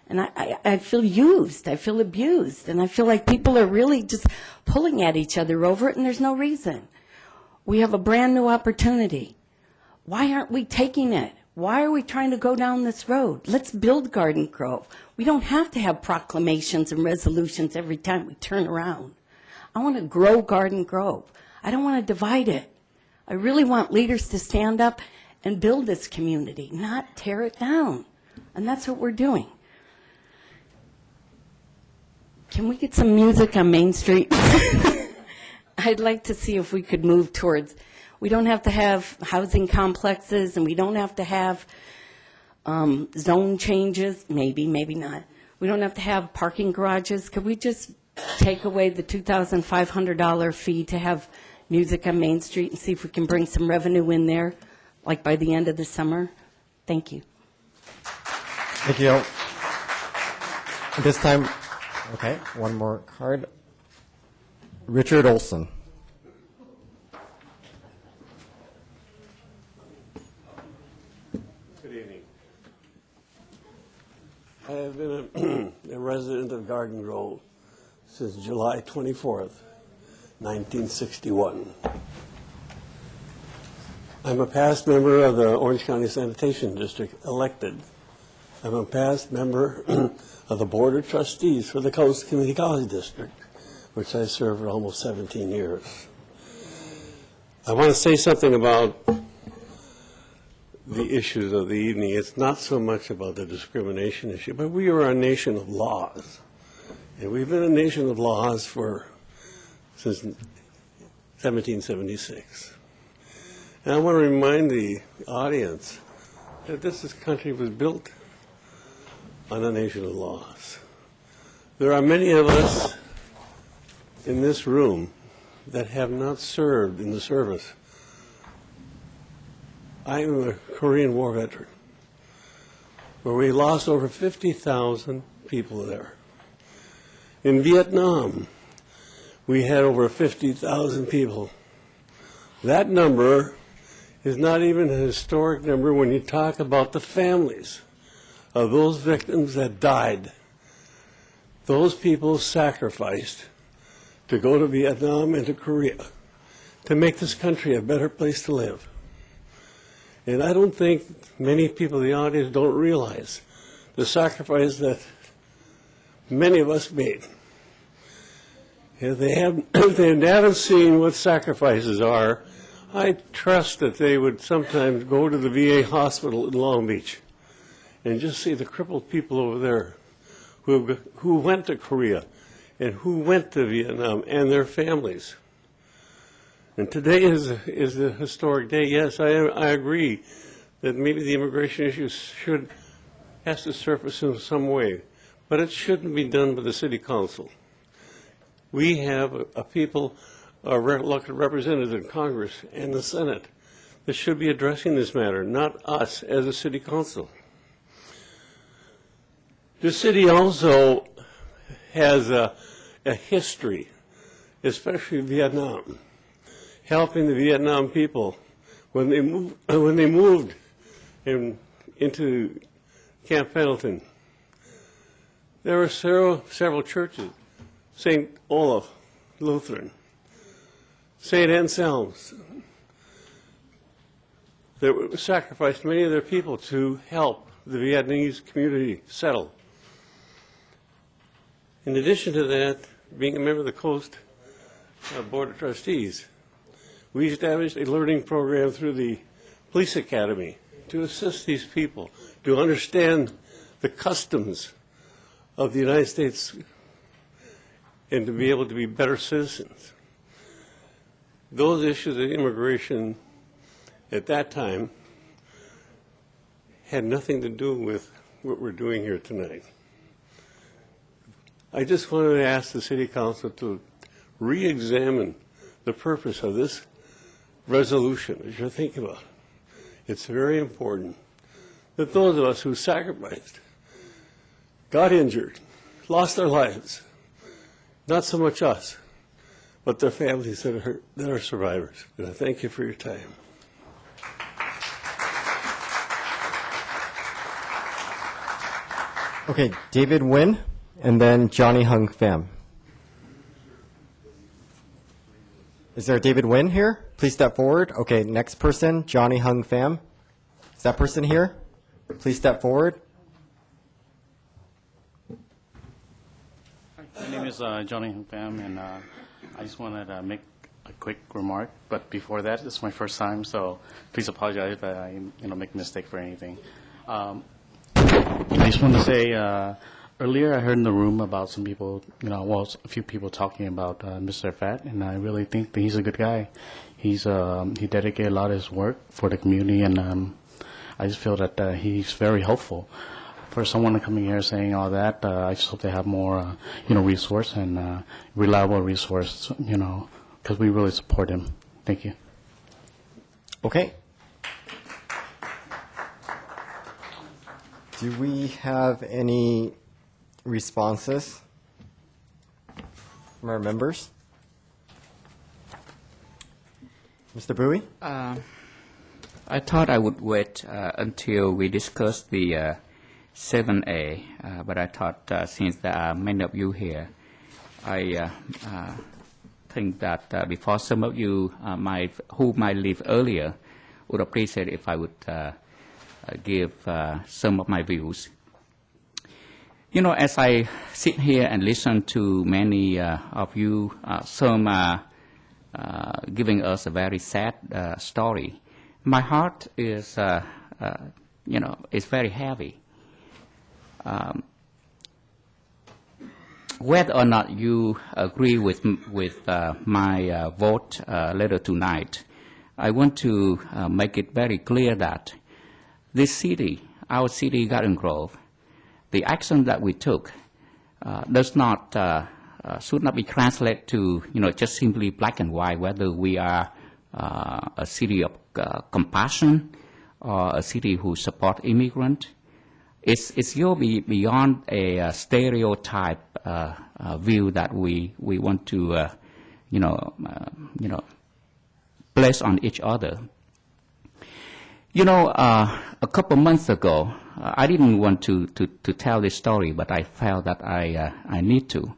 And I feel used. I feel abused. And I feel like people are really just pulling at each other over it, and there's no reason. We have a brand new opportunity. Why aren't we taking it? Why are we trying to go down this road? Let's build Garden Grove. We don't have to have proclamations and resolutions every time we turn around. I want to grow Garden Grove. I don't want to divide it. I really want leaders to stand up and build this community, not tear it down. And that's what we're doing. Can we get some music on Main Street? I'd like to see if we could move towards, we don't have to have housing complexes, and we don't have to have zone changes, maybe not. We don't have to have parking garages. Could we just take away the $2,500 fee to have music on Main Street and see if we can bring some revenue in there, like by the end of the summer? Thank you. Thank you. This time, okay, one more card. Richard Olson. Good evening. I have been a resident of Garden Grove since July 24th, 1961. I'm a past member of the Orange County Sanitation District, elected. I'm a past member of the Board of Trustees for the Coast Community College District, which I served for almost 17 years. I want to say something about the issues of the evening. It's not so much about the discrimination issue, but we are a nation of laws. And we've been a nation of laws since 1776. And I want to remind the audience that this country was built on a nation of laws. There are many of us in this room that have not served in the service. I am a Korean War veteran, where we lost over 50,000 people there. In Vietnam, we had over 50,000 people. That number is not even a historic number when you talk about the families of those victims that died. Those people sacrificed to go to Vietnam and to Korea to make this country a better place to live. And I don't think many people in the audience don't realize the sacrifice that many of us made. If they haven't seen what sacrifices are, I trust that they would sometimes go to the VA hospital in Long Beach and just see the crippled people over there who went to Korea and who went to Vietnam and their families. And today is a historic day. Yes, I agree that maybe the immigration issue has to surface in some way, but it shouldn't be done by the City Council. We have a people, elected representatives in Congress and the Senate that should be addressing this matter, not us as a City Council. The city also has a history, especially Vietnam, helping the Vietnam people when they moved into Camp Pendleton. There were several churches, St. Olaf Lutheran, St. Anselm's, that sacrificed many of their people to help the Vietnamese community settle. In addition to that, being a member of the Coast Board of Trustees, we established a learning program through the Police Academy to assist these people to understand the customs of the United States and to be able to be better citizens. Those issues of immigration at that time had nothing to do with what we're doing here tonight. I just wanted to ask the City Council to re-examine the purpose of this resolution as you're thinking about it. It's very important that those of us who sacrificed, got injured, lost their lives, not so much us, but their families that are survivors. And I thank you for your time. Okay, David Nguyen, and then Johnny Hung Pham. Is there a David Nguyen here? Please step forward. Okay, next person, Johnny Hung Pham. Is that person here? Please step forward. My name is Johnny Hung Pham, and I just wanted to make a quick remark. But before that, it's my first time, so please apologize if I make a mistake for anything. I just want to say, earlier I heard in the room about some people, a few people talking about Mr. Fat, and I really think that he's a good guy. He dedicated a lot of his work for the community, and I just feel that he's very helpful. For someone coming here saying all that, I just hope they have more, resource and reliable resource, because we really support him. Thank you. Okay. Do we have any responses from our members? Mr. Bowie? I thought I would wait until we discuss the 7A, but I thought since there are many of you here, I think that before some of you who might leave earlier would appreciate if I would give some of my views. As I sit here and listen to many of you, some are giving us a very sad story. My heart is, is very heavy. Whether or not you agree with my vote later tonight, I want to make it very clear that this city, our city, Garden Grove, the action that we took should not be translated to, just simply black and white, whether we are a city of compassion or a city who support immigrant. It's beyond a stereotype view that we want to, place on each other. A couple months ago, I didn't want to tell this story, but I felt that I need to.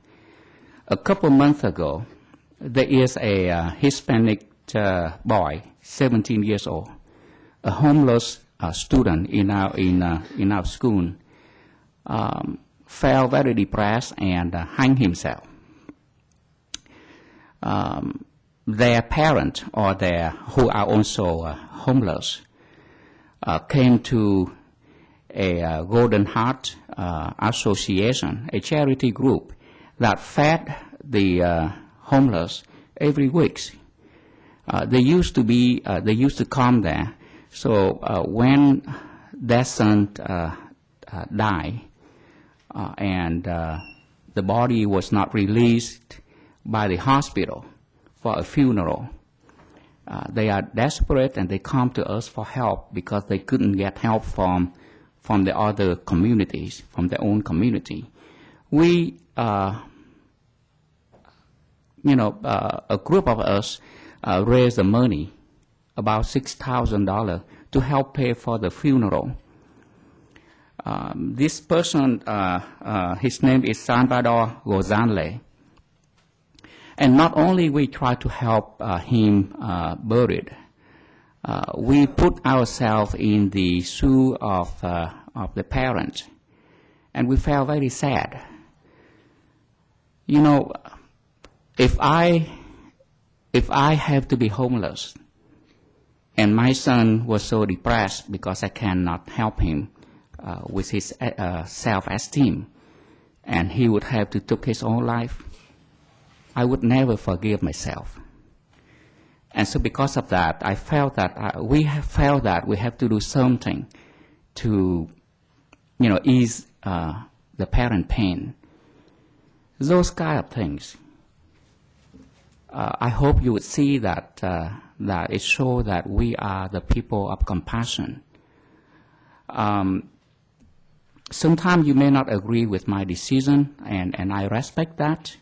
A couple months ago, there is a Hispanic boy, 17 years old, a homeless student in our school, felt very depressed and hanged himself. Their parent, who are also homeless, came to a Golden Heart Association, a charity group that fed the homeless every week. They used to come there. So when their son died and the body was not released by the hospital for a funeral, they are desperate and they come to us for help because they couldn't get help from the other communities, from their own community. We, a group of us raised the money, about $6,000, to help pay for the funeral. This person, his name is Salvador Gonzalez. And not only we try to help him buried, we put ourselves in the shoes of the parents, and we felt very sad. If I have to be homeless, and my son was so depressed because I cannot help him with his self-esteem, and he would have to take his own life, I would never forgive myself. And so because of that, I felt that we have to do something to, ease the parent pain. Those kind of things. I hope you would see that that it shows that we are the people of compassion. Sometimes you may not agree with my decision, and I respect that,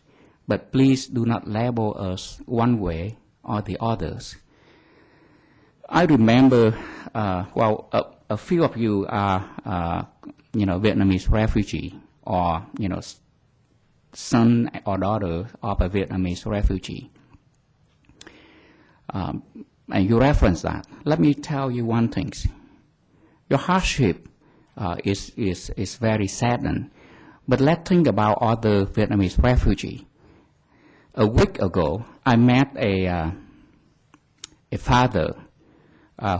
but please do not label us one way or the others. I remember, a few of you are, Vietnamese refugee, or, son or daughter of a Vietnamese refugee. And you reference that. Let me tell you one thing. Your hardship is very saddened. But let's think about other Vietnamese refugees. A week ago, I met a father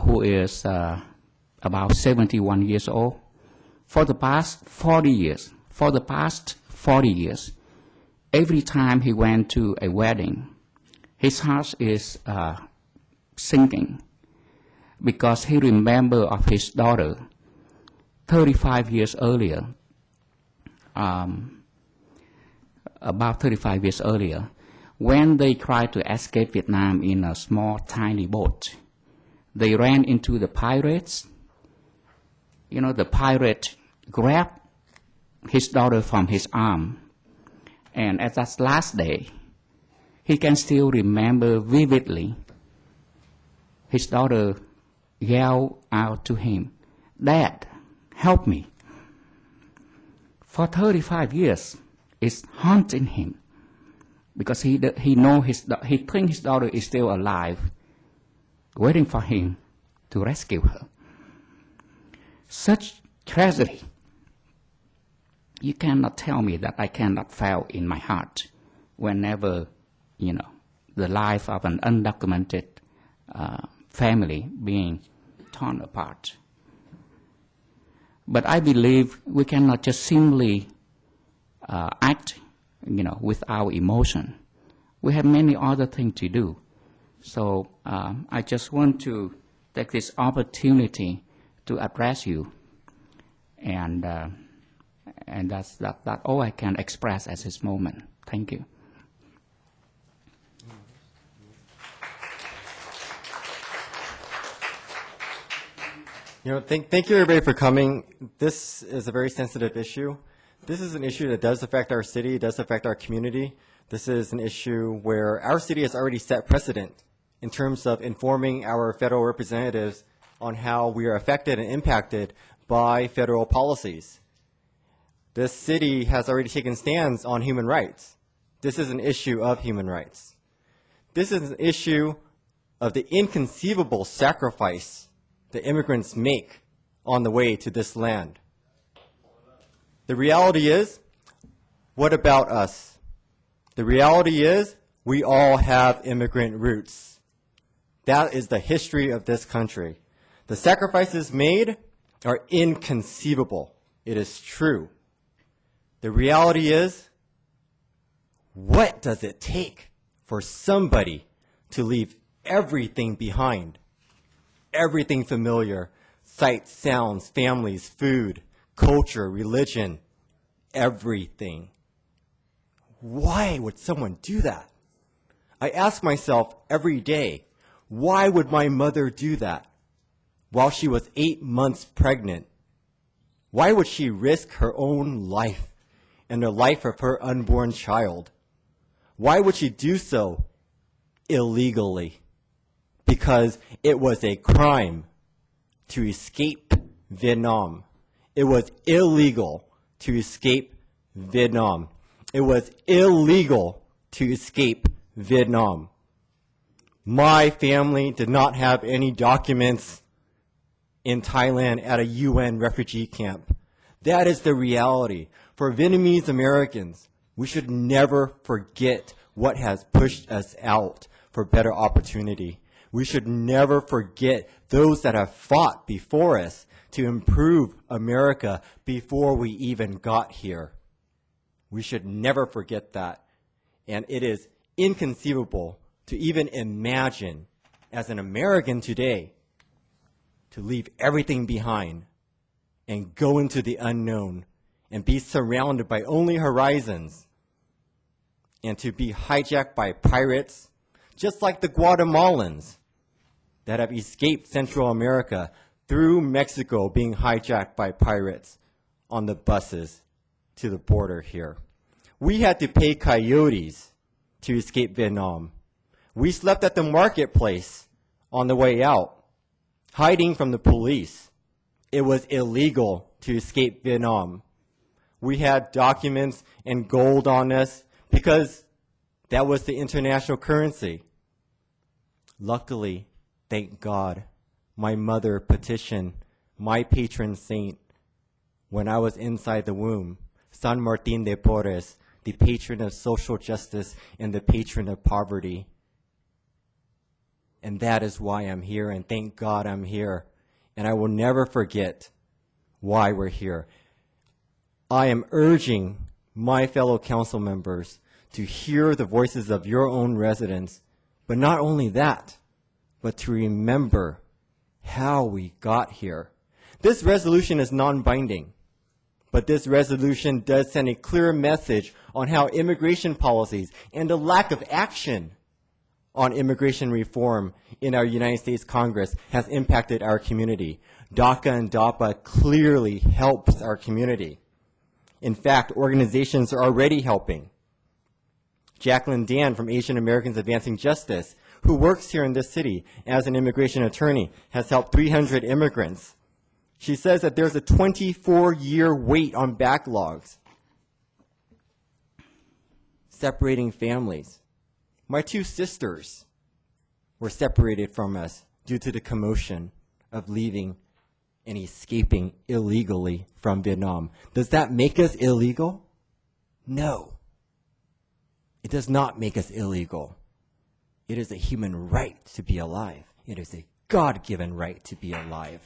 who is about 71 years old. For the past 40 years, every time he went to a wedding, his heart is sinking because he remembers of his daughter 35 years earlier, about 35 years earlier, when they tried to escape Vietnam in a small, tiny boat. They ran into the pirates. The pirate grabbed his daughter from his arm. And at that last day, he can still remember vividly his daughter yelled out to him, "Dad, help me." For 35 years, it's haunting him because he thinks his daughter is still alive, waiting for him to rescue her. Such tragedy. You cannot tell me that I cannot feel in my heart whenever, the life of an undocumented family being torn apart. But I believe we cannot just simply act, with our emotion. We have many other things to do. So I just want to take this opportunity to address you, and that's all I can express at this moment. Thank you. Thank you everybody for coming. This is a very sensitive issue. This is an issue that does affect our city, does affect our community. This is an issue where our city has already set precedent in terms of informing our federal representatives on how we are affected and impacted by federal policies. This city has already taken stands on human rights. This is an issue of human rights. This is an issue of the inconceivable sacrifice the immigrants make on the way to this land. The reality is, what about us? The reality is, we all have immigrant roots. That is the history of this country. The sacrifices made are inconceivable. It is true. The reality is, what does it take for somebody to leave everything behind? Everything familiar, sights, sounds, families, food, culture, religion, everything. Why would someone do that? I ask myself every day, why would my mother do that while she was 8 months pregnant? Why would she risk her own life and the life of her unborn child? Why would she do so illegally? Because it was a crime to escape Vietnam. It was illegal to escape Vietnam. It was illegal to escape Vietnam. My family did not have any documents in Thailand at a UN refugee camp. That is the reality. For Vietnamese Americans, we should never forget what has pushed us out for better opportunity. We should never forget those that have fought before us to improve America before we even got here. We should never forget that. And it is inconceivable to even imagine, as an American today, to leave everything behind and go into the unknown and be surrounded by only horizons and to be hijacked by pirates, just like the Guatemalans that have escaped Central America through Mexico being hijacked by pirates on the buses to the border here. We had to pay coyotes to escape Vietnam. We slept at the marketplace on the way out, hiding from the police. It was illegal to escape Vietnam. We had documents and gold on us because that was the international currency. Luckily, thank God, my mother petitioned my patron saint when I was inside the womb, San Martin de Porres, the patron of social justice and the patron of poverty. And that is why I'm here, and thank God I'm here. And I will never forget why we're here. I am urging my fellow council members to hear the voices of your own residents, but not only that, but to remember how we got here. This resolution is non-binding, but this resolution does send a clear message on how immigration policies and the lack of action on immigration reform in our United States Congress has impacted our community. DACA and DAPA clearly helps our community. In fact, organizations are already helping. Jacqueline Dan from Asian Americans Advancing Justice, who works here in this city as an immigration attorney, has helped 300 immigrants. She says that there's a 24-year wait on backlogs, separating families. My two sisters were separated from us due to the commotion of leaving and escaping illegally from Vietnam. Does that make us illegal? No. It does not make us illegal. It is a human right to be alive. It is a God-given right to be alive.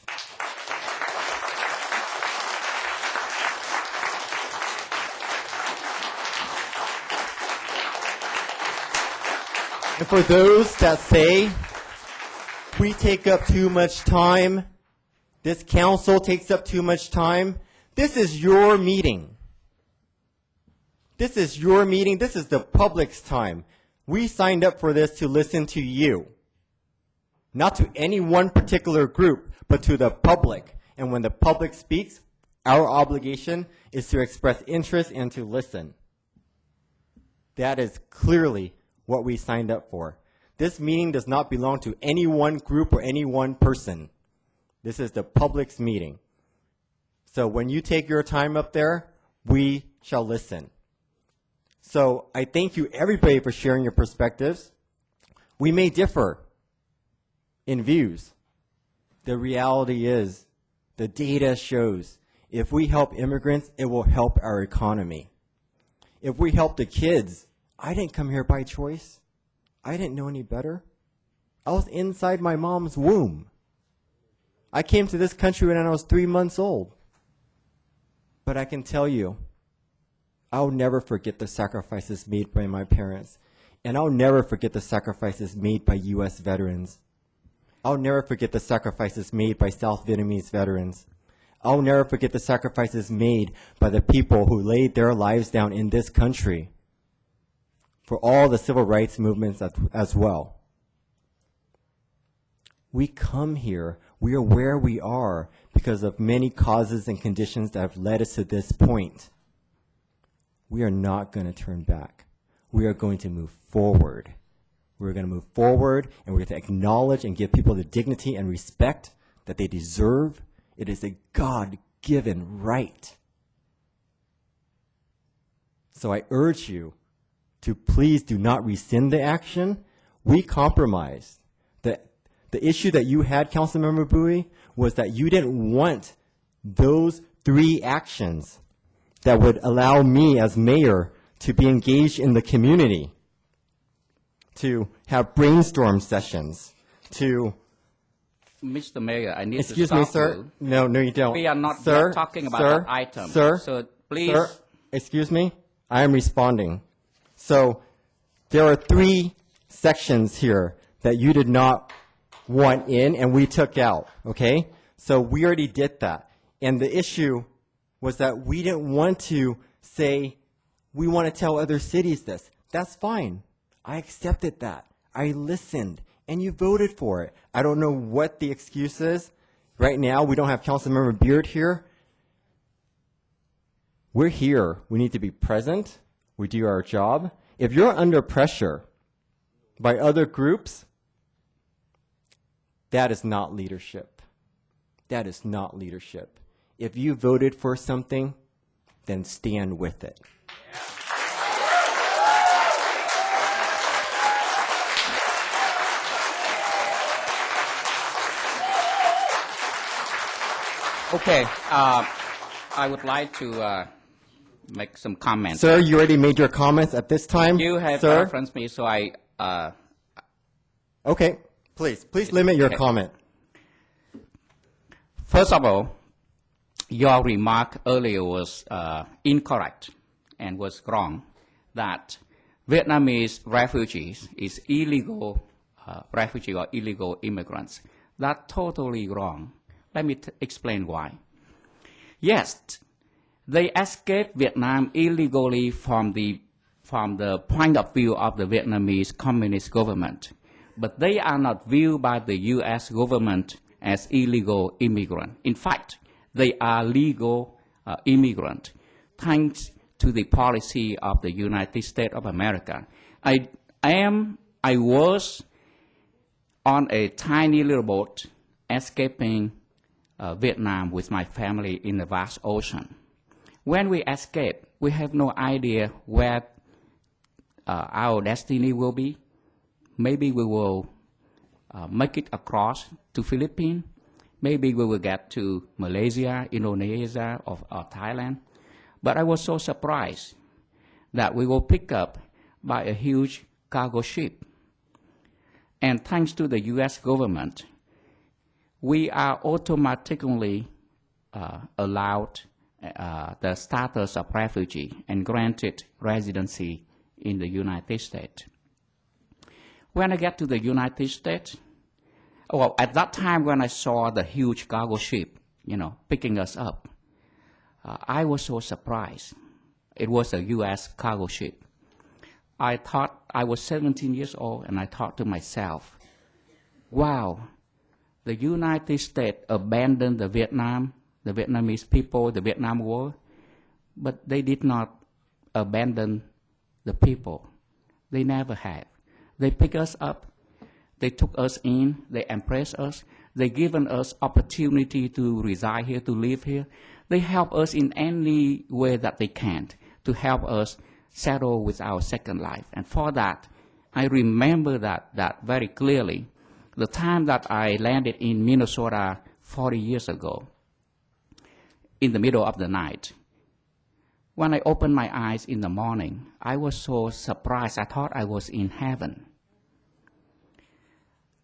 And for those that say we take up too much time, this council takes up too much time, this is your meeting. This is your meeting. This is the public's time. We signed up for this to listen to you, not to any one particular group, but to the public. And when the public speaks, our obligation is to express interest and to listen. That is clearly what we signed up for. This meeting does not belong to any one group or any one person. This is the public's meeting. So when you take your time up there, we shall listen. So I thank you, everybody, for sharing your perspectives. We may differ in views. The reality is, the data shows, if we help immigrants, it will help our economy. If we help the kids, I didn't come here by choice. I didn't know any better. I was inside my mom's womb. I came to this country when I was 3 months old. But I can tell you, I'll never forget the sacrifices made by my parents. And I'll never forget the sacrifices made by U.S. veterans. I'll never forget the sacrifices made by South Vietnamese veterans. I'll never forget the sacrifices made by the people who laid their lives down in this country for all the civil rights movements as well. We come here, we are where we are because of many causes and conditions that have led us to this point. We are not going to turn back. We are going to move forward. We're going to move forward, and we're going to acknowledge and give people the dignity and respect that they deserve. It is a God-given right. So I urge you to please do not rescind the action. We compromised. The issue that you had, Councilmember Bowie, was that you didn't want those 3 actions that would allow me as mayor to be engaged in the community, to have brainstorm sessions, to... Mr. Mayor, I need Excuse to me, stop sir. you. No, you don't. We are not Sir, yet talking about sir, that item. Sir, so please. Sir, excuse me. I am responding. So there are 3 sections here that you did not want in and we took out, okay? So we already did that. And the issue was that we didn't want to say, we want to tell other cities this. That's fine. I accepted that. I listened, and you voted for it. I don't know what the excuse is. Right now, we don't have Councilmember Beard here. We're here. We need to be present. We do our job. If you're under pressure by other groups, that is not leadership. That is not leadership. If you voted for something, then stand with it. Okay, I would like to make some comments. Sir, you already made your comments at this time. You have sir? referenced me, so I... Okay, please limit your comment. First of all, your remark earlier was incorrect and was wrong, that Vietnamese refugees is illegal refugee or illegal immigrants. That's totally wrong. Let me explain why. Yes, they escaped Vietnam illegally from the point of view of the Vietnamese Communist government, but they are not viewed by the U.S. government as illegal immigrants. In fact, they are legal immigrants, thanks to the policy of the United States of America. I was on a tiny little boat escaping Vietnam with my family in the vast ocean. When we escape, we have no idea where our destiny will be. Maybe we will make it across to Philippines. Maybe we will get to Malaysia, Indonesia, or Thailand. But I was so surprised that we were picked up by a huge cargo ship. And thanks to the U.S. government, we are automatically allowed the status of refugee and granted residency in the United States. When I get to the United States, well, at that time when I saw the huge cargo ship, picking us up, I was so surprised. It was a U.S. cargo ship. I thought, I was 17 years old, and I thought to myself, wow, the United States abandoned the Vietnamese people, the Vietnam War, but they did not abandon the people. They never have. They picked us up, they took us in, they embraced us, they given us opportunity to reside here, to live here. They help us in any way that they can to help us settle with our second life. And for that, I remember that very clearly. The time that I landed in Minnesota 40 years ago, in the middle of the night, when I opened my eyes in the morning, I was so surprised. I thought I was in heaven.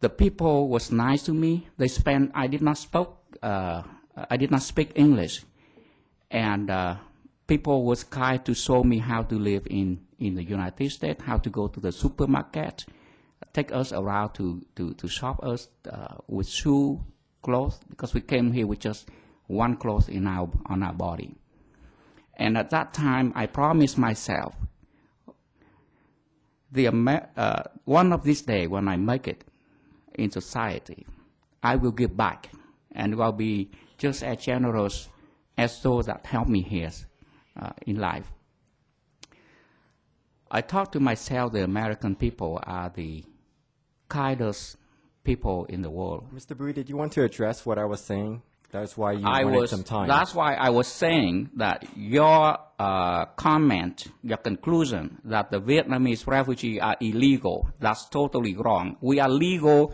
The people was nice to me. I did not speak English, and people was kind to show me how to live in the United States, how to go to the supermarket, take us around to shop us with shoe, clothes, because we came here with just one cloth on our body. And at that time, I promised myself, one of these days when I make it in society, I will give back and will be just as generous as those that help me here in life. I thought to myself, the American people are the kindest people in the world. Mr. Bui, did you want to address what I was saying? That's why you wanted some time. That's why I was saying that your comment, your conclusion that the Vietnamese refugees are illegal, that's totally wrong. We are legal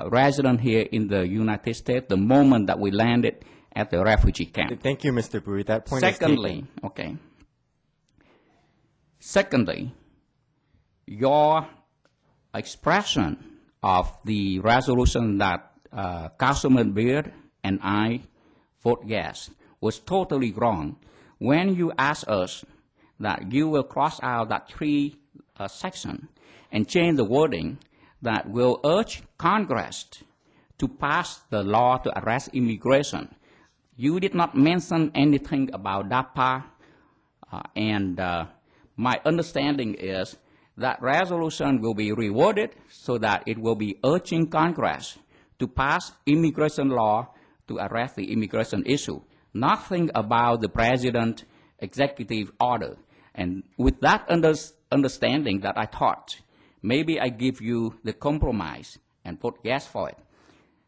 resident here in the United States the moment that we landed at the refugee camp. Thank you, Mr. Bui. That point is taken. Okay. Secondly, your expression of the resolution that Councilman Beard and I vote yes was totally wrong. When you asked us that you will cross out that three section and change the wording that will urge Congress to pass the law to arrest immigration, You did not mention anything about DAPA, and my understanding is that resolution will be reworded so that it will be urging Congress to pass immigration law to address the immigration issue. Nothing about the president executive order. And with that understanding that I thought, maybe I give you the compromise and vote yes for it.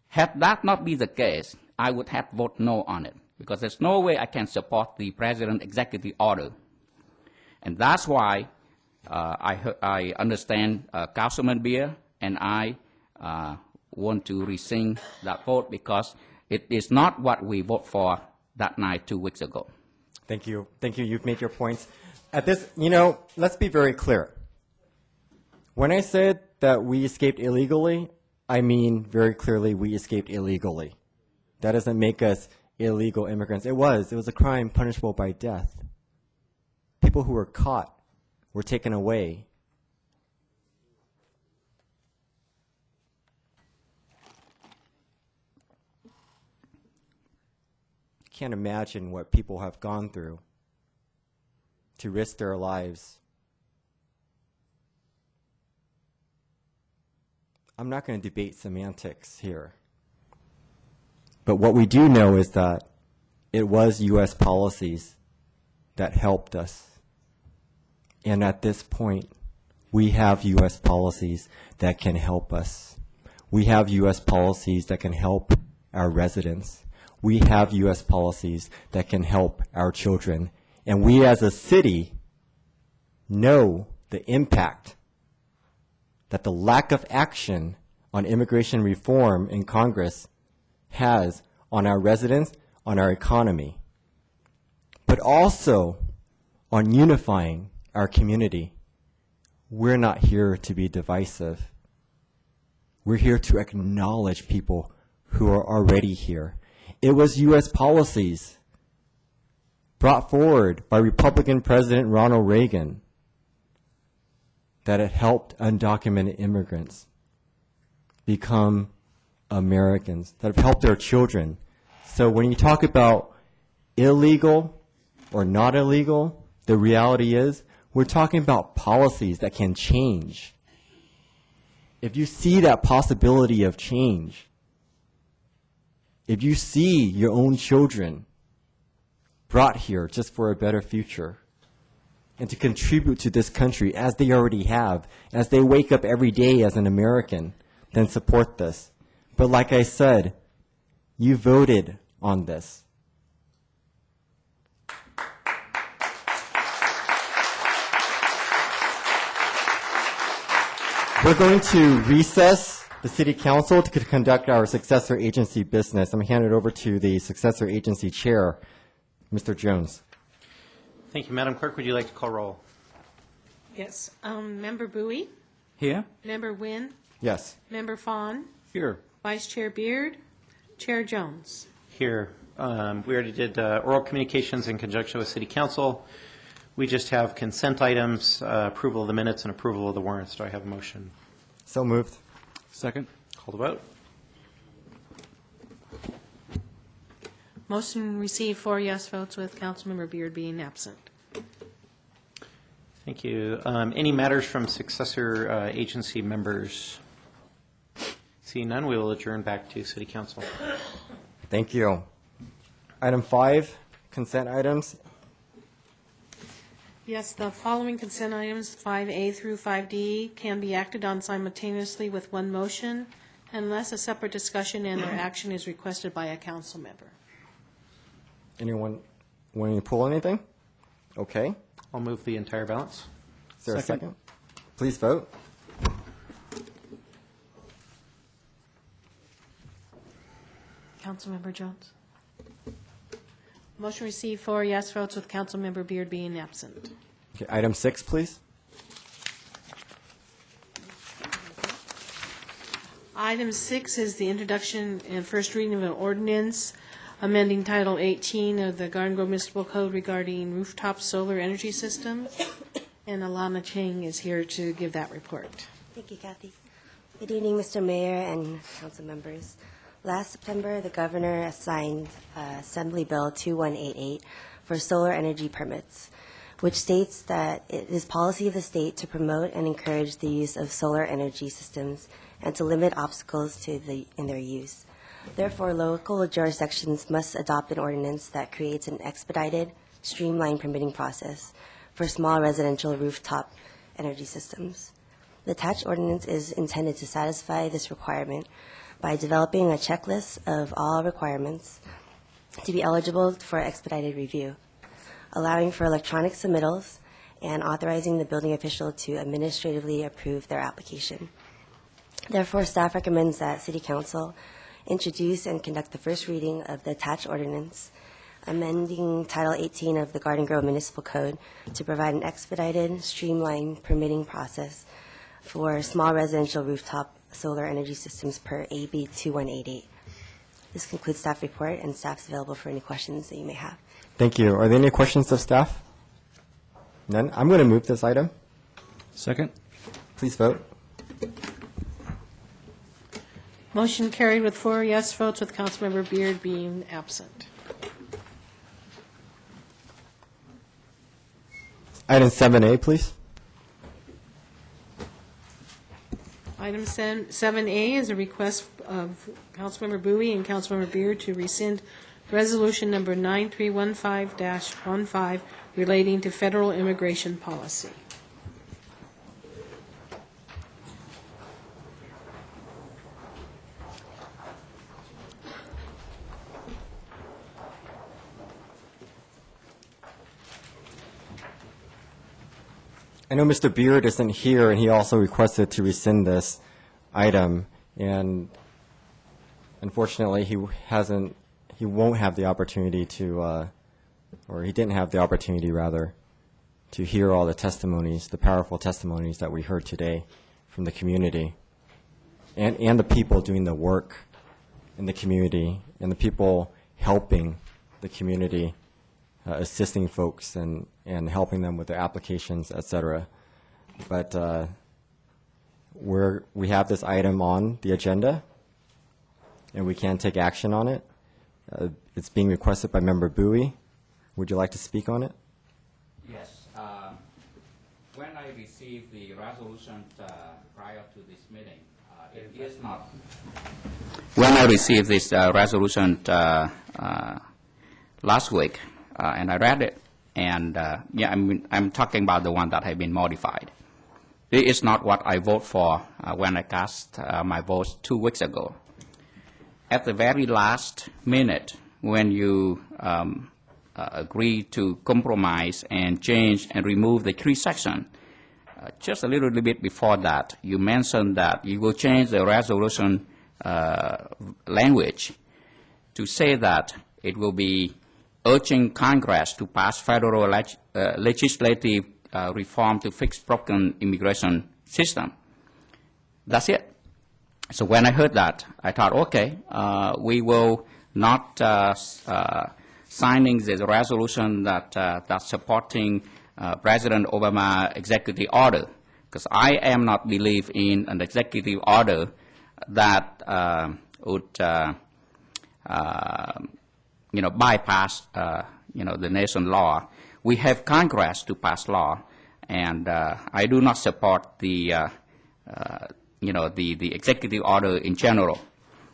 Had that not been the case, I would have voted no on it, because there's no way I can support the president executive order. And that's why I understand Councilman Beer and I want to rescind that vote, because it is not what we voted for that night 2 weeks ago. Thank you. Thank you. You've made your points. At this, you know, let's be very clear. When I said that we escaped illegally, I mean very clearly we escaped illegally. That doesn't make us illegal immigrants. It was a crime punishable by death. People who were caught were taken away. Can't imagine what people have gone through to risk their lives. I'm not going to debate semantics here. But what we do know is that it was U.S. policies that helped us. And at this point, we have U.S. policies that can help us. We have U.S. policies that can help our residents. We have U.S. policies that can help our children. And we as a city know the impact that the lack of action on immigration reform in Congress has on our residents, on our economy, but also on unifying our community. We're not here to be divisive. We're here to acknowledge people who are already here. It was U.S. policies brought forward by Republican President Ronald Reagan that had helped undocumented immigrants become Americans, that have helped their children. So when you talk about illegal or not illegal, the reality is we're talking about policies that can change. If you see that possibility of change, if you see your own children brought here just for a better future and to contribute to this country as they already have, as they wake up every day as an American, then support this. But like I said, you voted on this. We're going to recess the City Council to conduct our successor agency business. I'm going to hand it over to the successor agency chair, Mr. Jones. Thank you, Madam Clerk. Would you like to call roll? Yes. Member Bowie? Here. Member Nguyen? Yes. Member Fawn? Here. Vice Chair Beard? Chair Jones? Here. We already did oral communications in conjunction with City Council. We just have consent items, approval of the minutes, and approval of the warrants. Do I have a motion? So moved. Second. Call the vote. Motion received 4 yes votes with Councilmember Beard being absent. Thank you. Any matters from successor agency members? Seeing none, we will adjourn back to City Council. Thank you. Item 5, consent items. Yes, the following consent items, 5A through 5D, can be acted on simultaneously with one motion unless a separate discussion and or action is requested by a council member. Anyone wanting to pull anything? Okay. I'll move the entire balance. Is there a second? Please vote. Councilmember Jones? Motion received 4 yes votes with Councilmember Beard being absent. Okay, item 6, please. Item 6 is the introduction and first reading of an ordinance amending Title 18 of the Garden Grove Municipal Code regarding rooftop solar energy systems. And Alana Chang is here to give that report. Thank you, Kathy. Good evening, Mr. Mayor and council members. Last September, the governor signed Assembly Bill 2188 for solar energy permits, which states that it is policy of the state to promote and encourage the use of solar energy systems and to limit obstacles in their use. Therefore, local jurisdictions must adopt an ordinance that creates an expedited, streamlined permitting process for small residential rooftop energy systems. The attached ordinance is intended to satisfy this requirement by developing a checklist of all requirements to be eligible for expedited review, allowing for electronic submittals, and authorizing the building official to administratively approve their application. Therefore, staff recommends that City Council introduce and conduct the first reading of the attached ordinance, amending Title 18 of the Garden Grove Municipal Code to provide an expedited, streamlined permitting process for small residential rooftop solar energy systems per AB 2188. This concludes staff report, and staff's available for any questions that you may have. Thank you. Are there any questions of staff? None? I'm going to move this item. Second. Please vote. Motion carried with 4 yes votes, with Councilmember Beard being absent. Item 7A, please. Item 7A is a request of Councilmember Bowie and Councilmember Beard to rescind Resolution Number 9315-15 relating to federal immigration policy. I know Mr. Beard isn't here, and he also requested to rescind this item, and unfortunately, he won't have the opportunity to, or he didn't have the opportunity, rather, to hear all the testimonies, the powerful testimonies that we heard today from the community, and the people doing the work in the community, and the people helping the community, assisting folks and helping them with their applications, et cetera. But we have this item on the agenda, and we can take action on it. It's being requested by Member Bowie. Would you like to speak on it? Yes. When I received the resolution prior to this meeting, it is not. When I received this resolution last week, and I read it, and yeah, I'm talking about the one that has been modified. It is not what I voted for when I cast my vote 2 weeks ago. At the very last minute, when you agree to compromise and change and remove the 3 sections, just a little bit before that, you mentioned that you will change the resolution language to say that it will be urging Congress to pass federal legislative reform to fix broken immigration system. That's it. So when I heard that, I thought, okay, we will not signing the resolution that's supporting President Obama executive order, because I am not believe in an executive order that would bypass the nation law. We have Congress to pass law, and I do not support the executive order in general.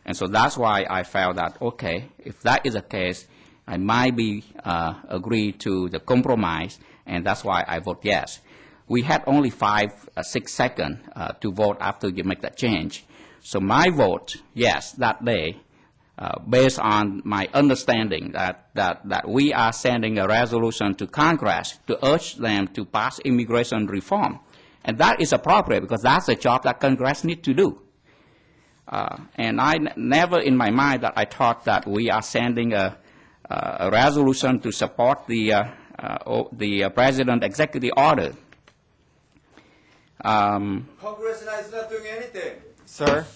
And so that's why I felt that, okay, if that is the case, I might be agree to the compromise, and that's why I vote yes. We had only 5-6 seconds to vote after you make that change. So my vote, yes, that day, based on my understanding that we are sending a resolution to Congress to urge them to pass immigration reform. And that is appropriate because that's a job that Congress needs to do. And I never in my mind that I thought that we are sending a resolution to support the President executive order. Congress is not doing anything. Sir?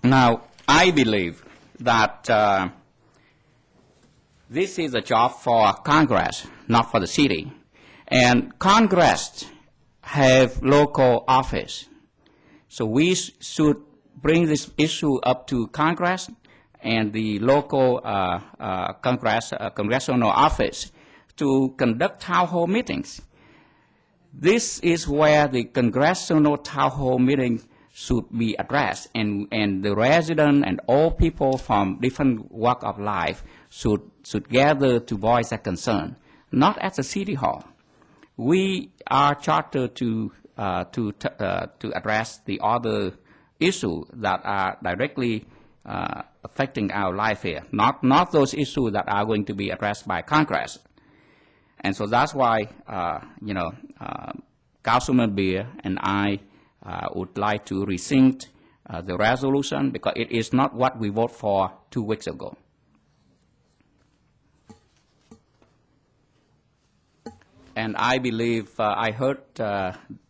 Now, I believe that this is a job for Congress, not for the city. And Congress have local office. So we should bring this issue up to Congress and the local congressional office to conduct town hall meetings. This is where the congressional town hall meeting should be addressed, and the resident and all people from different walk of life should gather to voice their concern, not at the city hall. We are chartered to address the other issues that are directly affecting our life here, not those issues that are going to be addressed by Congress. And so that's why, Councilman Beer and I would like to rescind the resolution, because it is not what we voted for 2 weeks ago. And I believe, I heard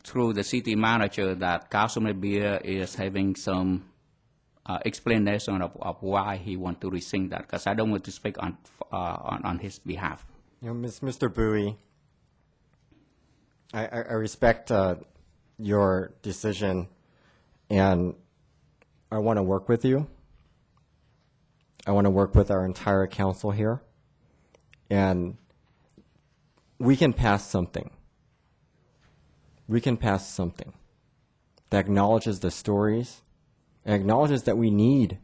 through the city manager that Councilman Beer is having some explanation of why he wants to rescind that, because I don't want to speak on his behalf. Mr. Bowie, I respect your decision, and I want to work with you. I want to work with our entire council here, and we can pass something. We can pass something that acknowledges the stories and acknowledges that we need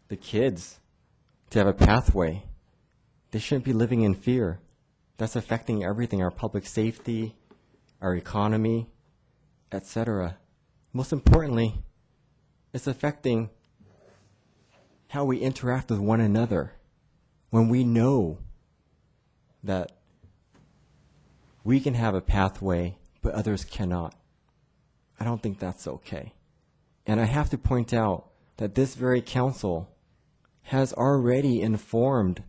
the kids to have a pathway. They shouldn't be living in fear. That's affecting everything, our public safety, our economy, etc. Most importantly, it's affecting how we interact with one another when we know that we can have a pathway, but others cannot. I don't think that's okay. And I have to point out that this very council has already informed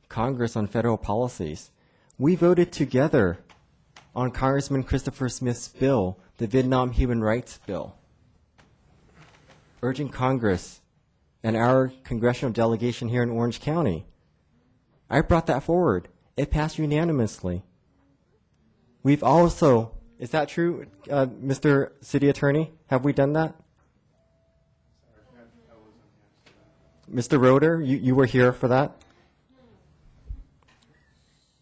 Congress on federal policies. We voted together on Congressman Christopher Smith's bill, the Vietnam Human Rights Bill, urging Congress and our congressional delegation here in Orange County. I brought that forward. It passed unanimously. We've also, is that true, Mr. City Attorney? Have we done that? Mr. Roeder, you were here for that?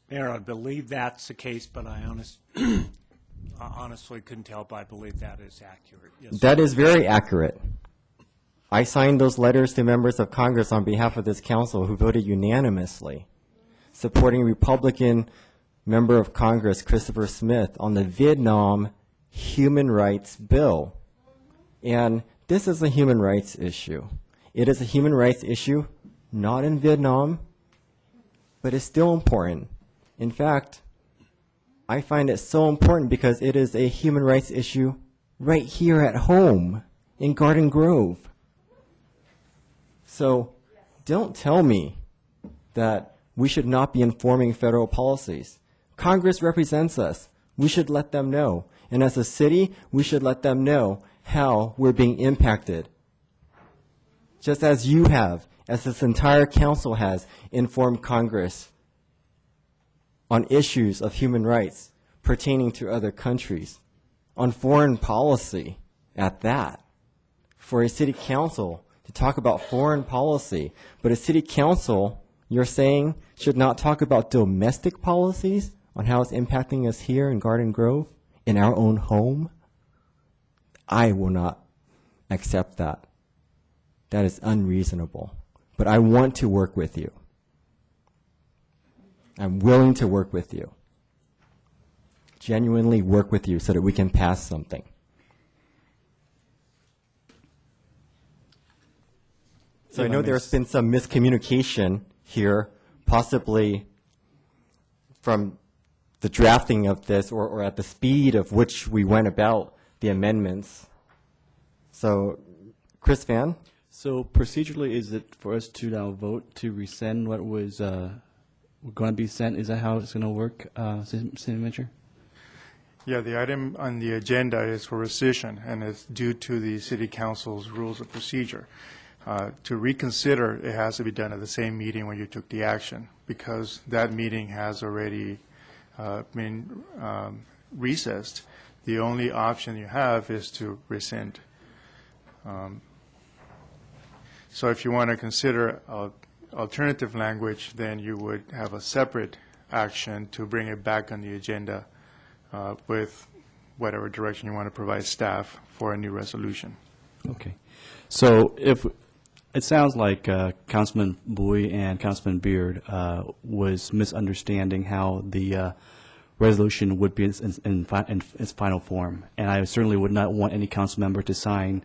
Mayor, I believe that's the case, but I honestly couldn't tell, but I believe that is accurate. Yes, that is very accurate. I signed those letters to members of Congress on behalf of this council who voted unanimously, supporting Republican member of Congress Christopher Smith on the Vietnam Human Rights Bill. And this is a human rights issue. It is a human rights issue, not in Vietnam, but it's still important. In fact, I find it so important because it is a human rights issue right here at home in Garden Grove. So don't tell me that we should not be informing federal policies. Congress represents us. We should let them know. And as a city, we should let them know how we're being impacted. Just as you have, as this entire council has, informed Congress on issues of human rights pertaining to other countries, on foreign policy at that. For a city council to talk about foreign policy, but a city council, you're saying, should not talk about domestic policies on how it's impacting us here in Garden Grove, in our own home? I will not accept that. That is unreasonable. But I want to work with you. I'm willing to work with you. Genuinely work with you so that we can pass something. So I know there's been some miscommunication here, possibly from the drafting of this or at the speed of which we went about the amendments. So, Chris Van? So procedurally, is it for us to now vote to rescind what was going to be sent? Is that how it's going to work, City Manager? Yeah, the item on the agenda is for rescission, and it's due to the City Council's rules of procedure. To reconsider, it has to be done at the same meeting when you took the action, because that meeting has already been recessed. The only option you have is to rescind. So if you want to consider alternative language, then you would have a separate action to bring it back on the agenda with whatever direction you want to provide staff for a new resolution. Okay. So if it sounds like Councilman Bui and Councilman Beard was misunderstanding how the resolution would be in its final form, and I certainly would not want any council member to sign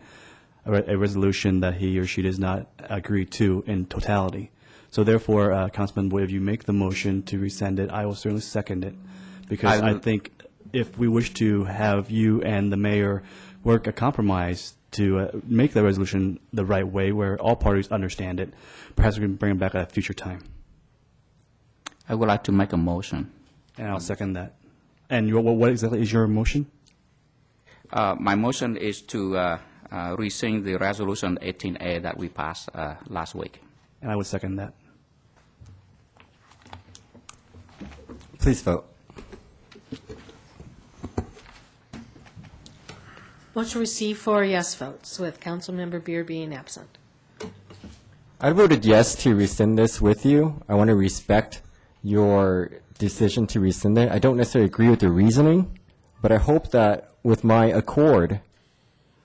a resolution that he or she does not agree to in totality. So therefore, Councilman Bui, if you make the motion to rescind it, I will certainly second it, because I think if we wish to have you and the mayor work a compromise to make the resolution the right way, where all parties understand it, perhaps we can bring it back at a future time. I would like to make a motion. And I'll second that. And what exactly is your motion? My motion is to rescind the resolution 18A that we passed last week. And I would second that. Please vote. Motion received 4 yes votes, with Councilmember Beer being absent. I voted yes to rescind this with you. I want to respect your decision to rescind it. I don't necessarily agree with the reasoning, but I hope that with my accord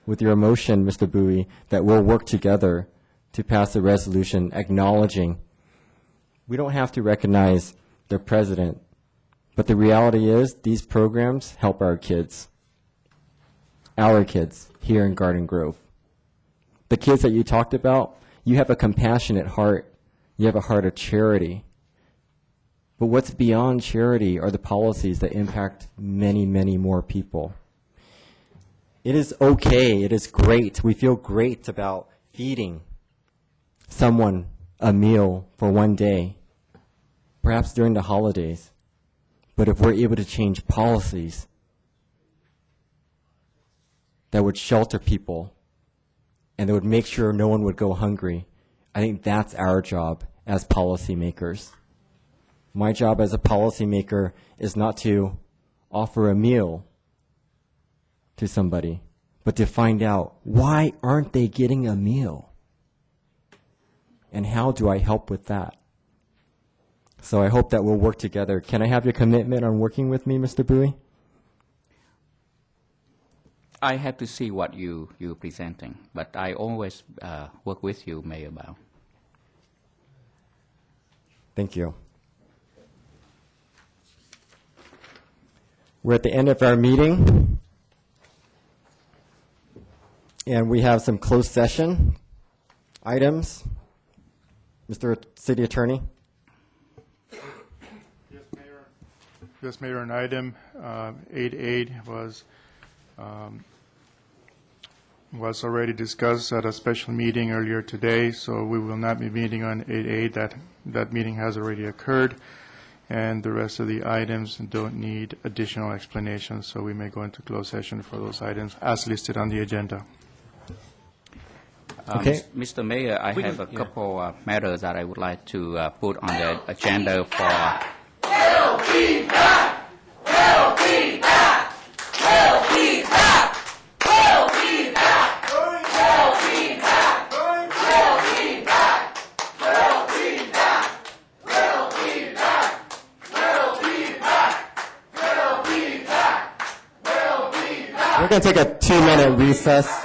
with your motion, Mr. Bui, that we'll work together to pass a resolution acknowledging we don't have to recognize the president, but the reality is these programs help our kids here in Garden Grove. The kids that you talked about, you have a compassionate heart. You have a heart of charity. But what's beyond charity are the policies that impact many, many more people. It is okay. It is great. We feel great about feeding someone a meal for one day, perhaps during the holidays. But if we're able to change policies that would shelter people and that would make sure no one would go hungry, I think that's our job as policymakers. My job as a policymaker is not to offer a meal to somebody, but to find out why aren't they getting a meal? And how do I help with that? So I hope that we'll work together. Can I have your commitment on working with me, Mr. Bui? I have to see what you're presenting, but I always work with you, Mayor Bao. Thank you. We're at the end of our meeting, and we have some closed session items. Mr. City Attorney? Yes, Mayor, an item 8.8 was already discussed at a special meeting earlier today, so we will not be meeting on 8.8. That meeting has already occurred, and the rest of the items don't need additional explanation, so we may go into closed session for those items as listed on the agenda. Okay. Mr. Mayor, I have a couple matters that I would like to put on the agenda for. We're going to take a 2-minute recess.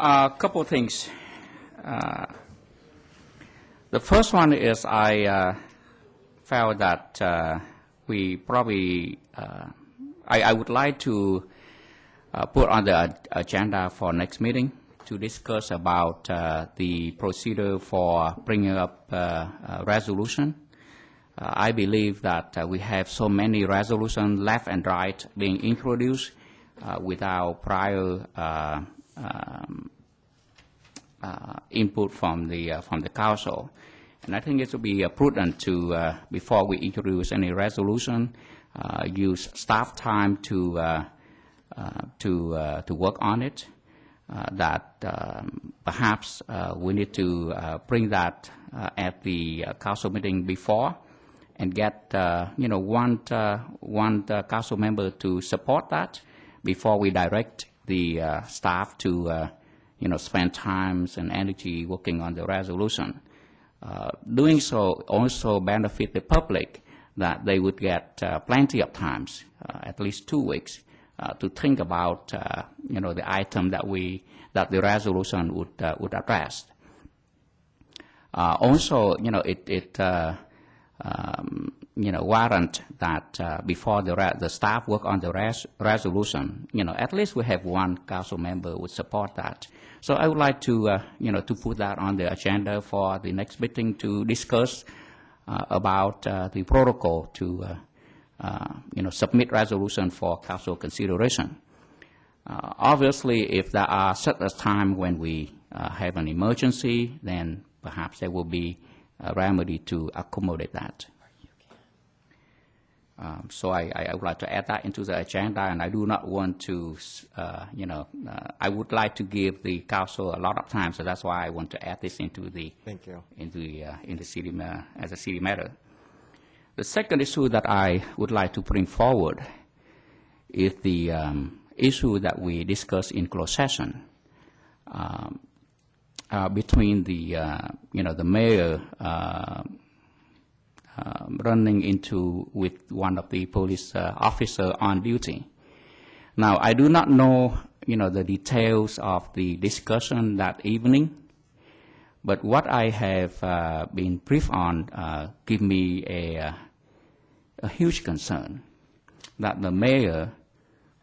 A couple of things. The first one is I felt that we probably, I would like to put on the agenda for next meeting to discuss about the procedure for bringing up a resolution. I believe that we have so many resolutions left and right being introduced without prior input from the council, and I think it would be prudent to before we introduce any resolution, use staff time to work on it. That perhaps we need to bring that at the council meeting before, and get one council member to support that before we direct the staff to spend time and energy working on the resolution. Doing so also benefit the public, that they would get plenty of times, at least 2 weeks, to think about the item that the resolution would address. Also, it warrant that before the staff work on the resolution, at least we have one council member would support that. So I would like to to put that on the agenda for the next meeting to discuss about the protocol to submit resolution for council consideration. Obviously, if there are certain time when we have an emergency, then perhaps there will be a remedy to accommodate that. So I would like to add that into the agenda, and I do not want to, I would like to give the council a lot of time, so that's why I want to add this into the city as a city matter. The second issue that I would like to bring forward is the issue that we discussed in closed session between the the mayor running into with one of the police officer on duty. Now, I do not know, the details of the discussion that evening, but what I have been briefed on give me a huge concern that the mayor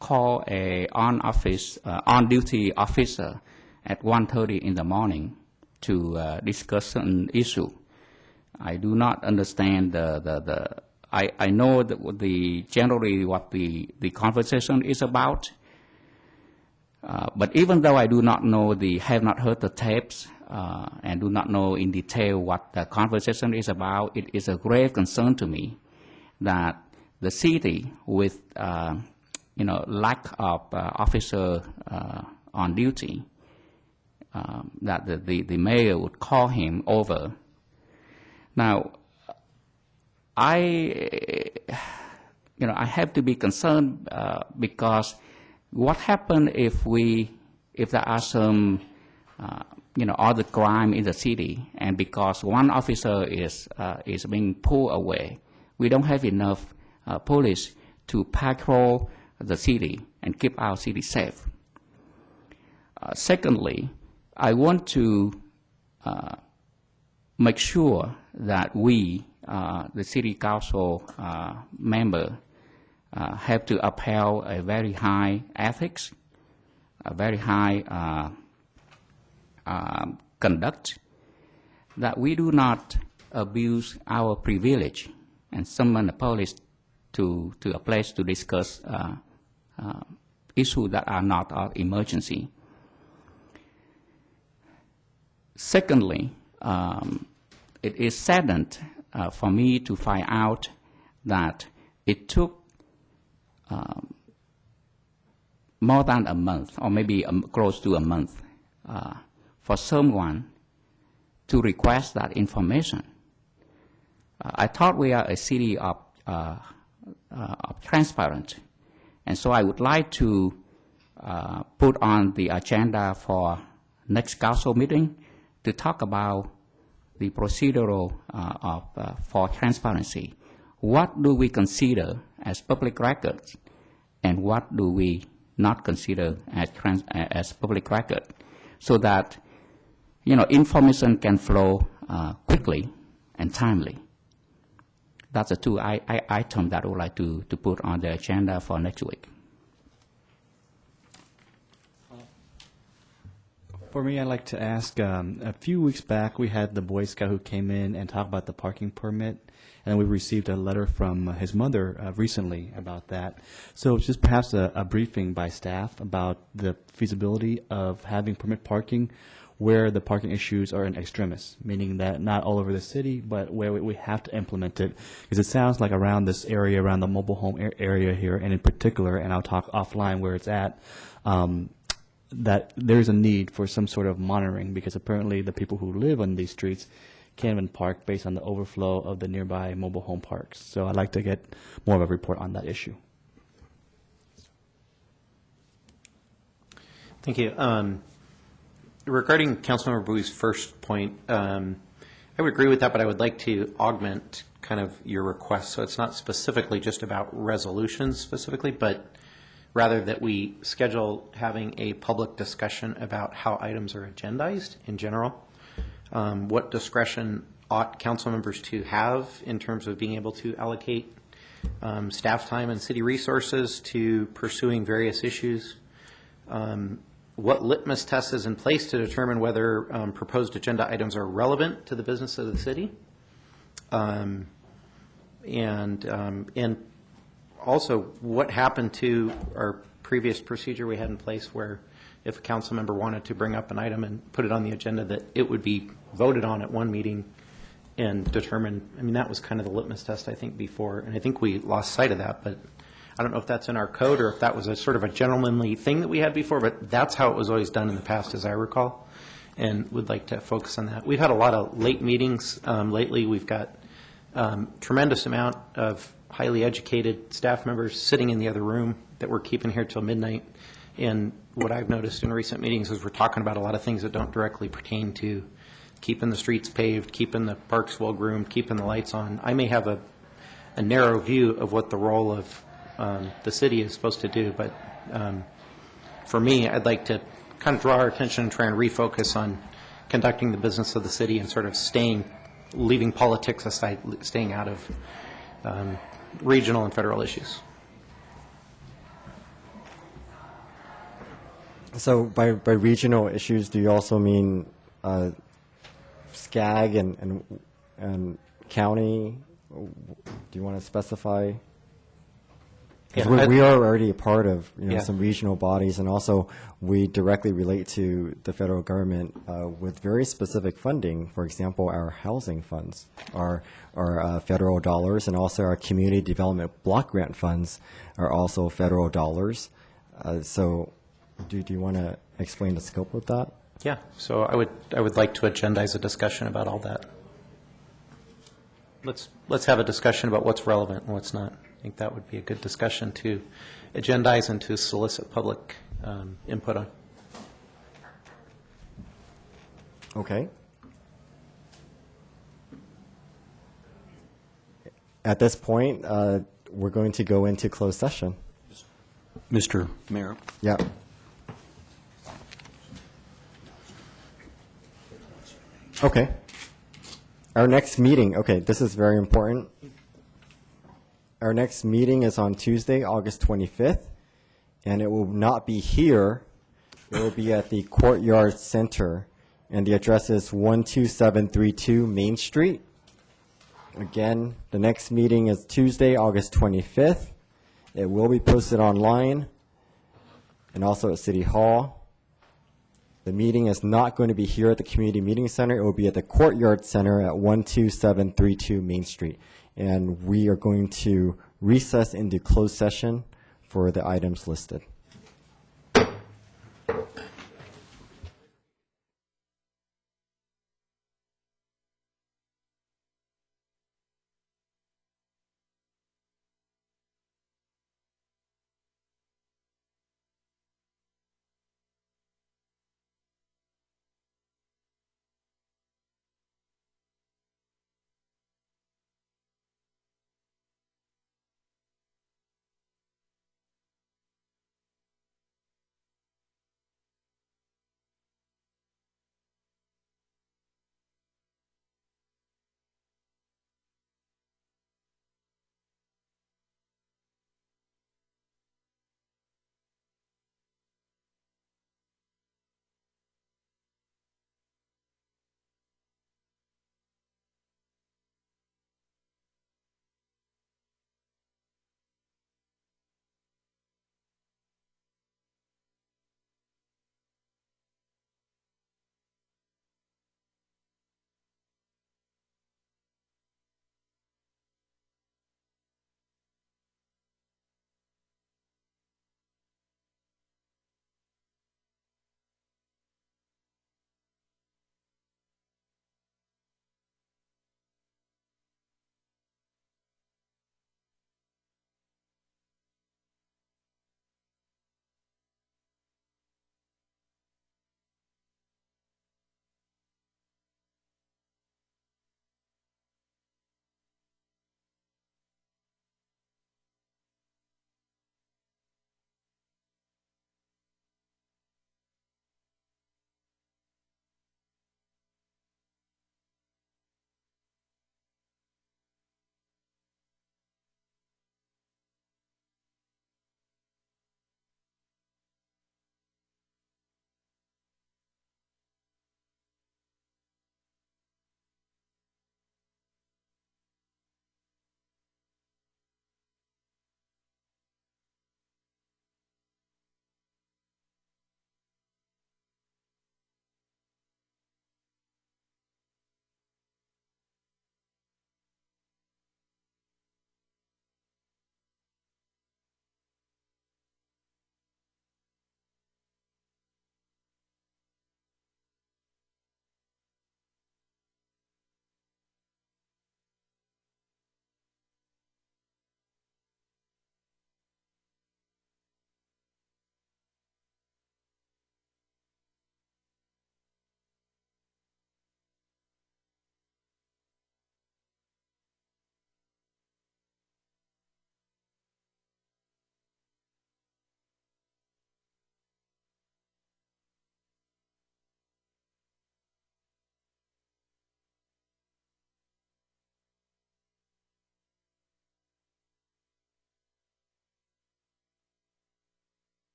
called a on-duty officer at 1:30 in the morning to discuss an issue. I do not understand I know that generally what the conversation is about, but even though I do not know have not heard the tapes and do not know in detail what the conversation is about, it is a grave concern to me that the city with lack of officer on duty, that the mayor would call him over. Now, I have to be concerned because what happens if there are some other crime in the city, and because one officer is being pulled away, we don't have enough police to patrol the city and keep our city safe. Secondly, I want to make sure that we, the city council member, have to uphold a very high ethics, a very high conduct, that we do not abuse our privilege and summon the police to a place to discuss issues that are not of emergency. Secondly, it is saddened for me to find out that it took more than a month, or maybe close to a month, for someone to request that information. I thought we are a city of transparent, and so I would like to put on the agenda for next council meeting to talk about the procedural for transparency. What do we consider as public records, and what do we not consider as public record? so that, information can flow quickly and timely. That's the two items that I would like to put on the agenda for next week. For me, I'd like to ask, a few weeks back, we had the Boy Scout who came in and talked about the parking permit, and we received a letter from his mother recently about that. So just perhaps a briefing by staff about the feasibility of having permit parking where the parking issues are in extremis, meaning that not all over the city, but where we have to implement it. Because it sounds like around this area, around the mobile home area here, and in particular, and I'll talk offline where it's at, that there's a need for some sort of monitoring, because apparently the people who live on these streets can't even park based on the overflow of the nearby mobile home parks. So I'd like to get more of a report on that issue. Thank you. Regarding Councilmember Bowie's first point, I would agree with that, but I would like to augment kind of your request. So it's not specifically just about resolutions specifically, but rather that we schedule having a public discussion about how items are agendized in general. What discretion ought council members to have in terms of being able to allocate staff time and city resources to pursuing various issues. What litmus test is in place to determine whether proposed agenda items are relevant to the business of the city. And also, what happened to our previous procedure we had in place where if a council member wanted to bring up an item and put it on the agenda, that it would be voted on at one meeting and determined. I mean, that was kind of the litmus test, I think, before, and I think we lost sight of that, but I don't know if that's in our code or if that was a sort of a gentlemanly thing that we had before, but that's how it was always done in the past, as I recall, and would like to focus on that. We've had a lot of late meetings lately. We've got tremendous amount of highly educated staff members sitting in the other room that we're keeping here till midnight. And what I've noticed in recent meetings is we're talking about a lot of things that don't directly pertain to keeping the streets paved, keeping the parks well groomed, keeping the lights on. I may have a narrow view of what the role of the city is supposed to do, but for me, I'd like to kind of draw our attention and try and refocus on conducting the business of the city and sort of leaving politics aside, staying out of regional and federal issues. So by regional issues, do you also mean SCAG and county? Do you want to specify? Because we are already a part of some regional bodies, and also we directly relate to the federal government with very specific funding. For example, our housing funds are federal dollars, and also our community development block grant funds are also federal dollars. So do you want to explain the scope of that? Yeah, so I would like to agendize a discussion about all that. Let's have a discussion about what's relevant and what's not. I think that would be a good discussion to agendize and to solicit public input on. Okay. At this point, we're going to go into closed session. Mr. Mayor. Yeah. Okay. Our next meeting, okay, this is very important. Our next meeting is on Tuesday, August 25th, and it will not be here. It will be at the Courtyard Center, and the address is 12732 Main Street. Again, the next meeting is Tuesday, August 25th. It will be posted online and also at City Hall. The meeting is not going to be here at the Community Meeting Center. It will be at the Courtyard Center at 12732 Main Street. And we are going to recess into closed session for the items listed.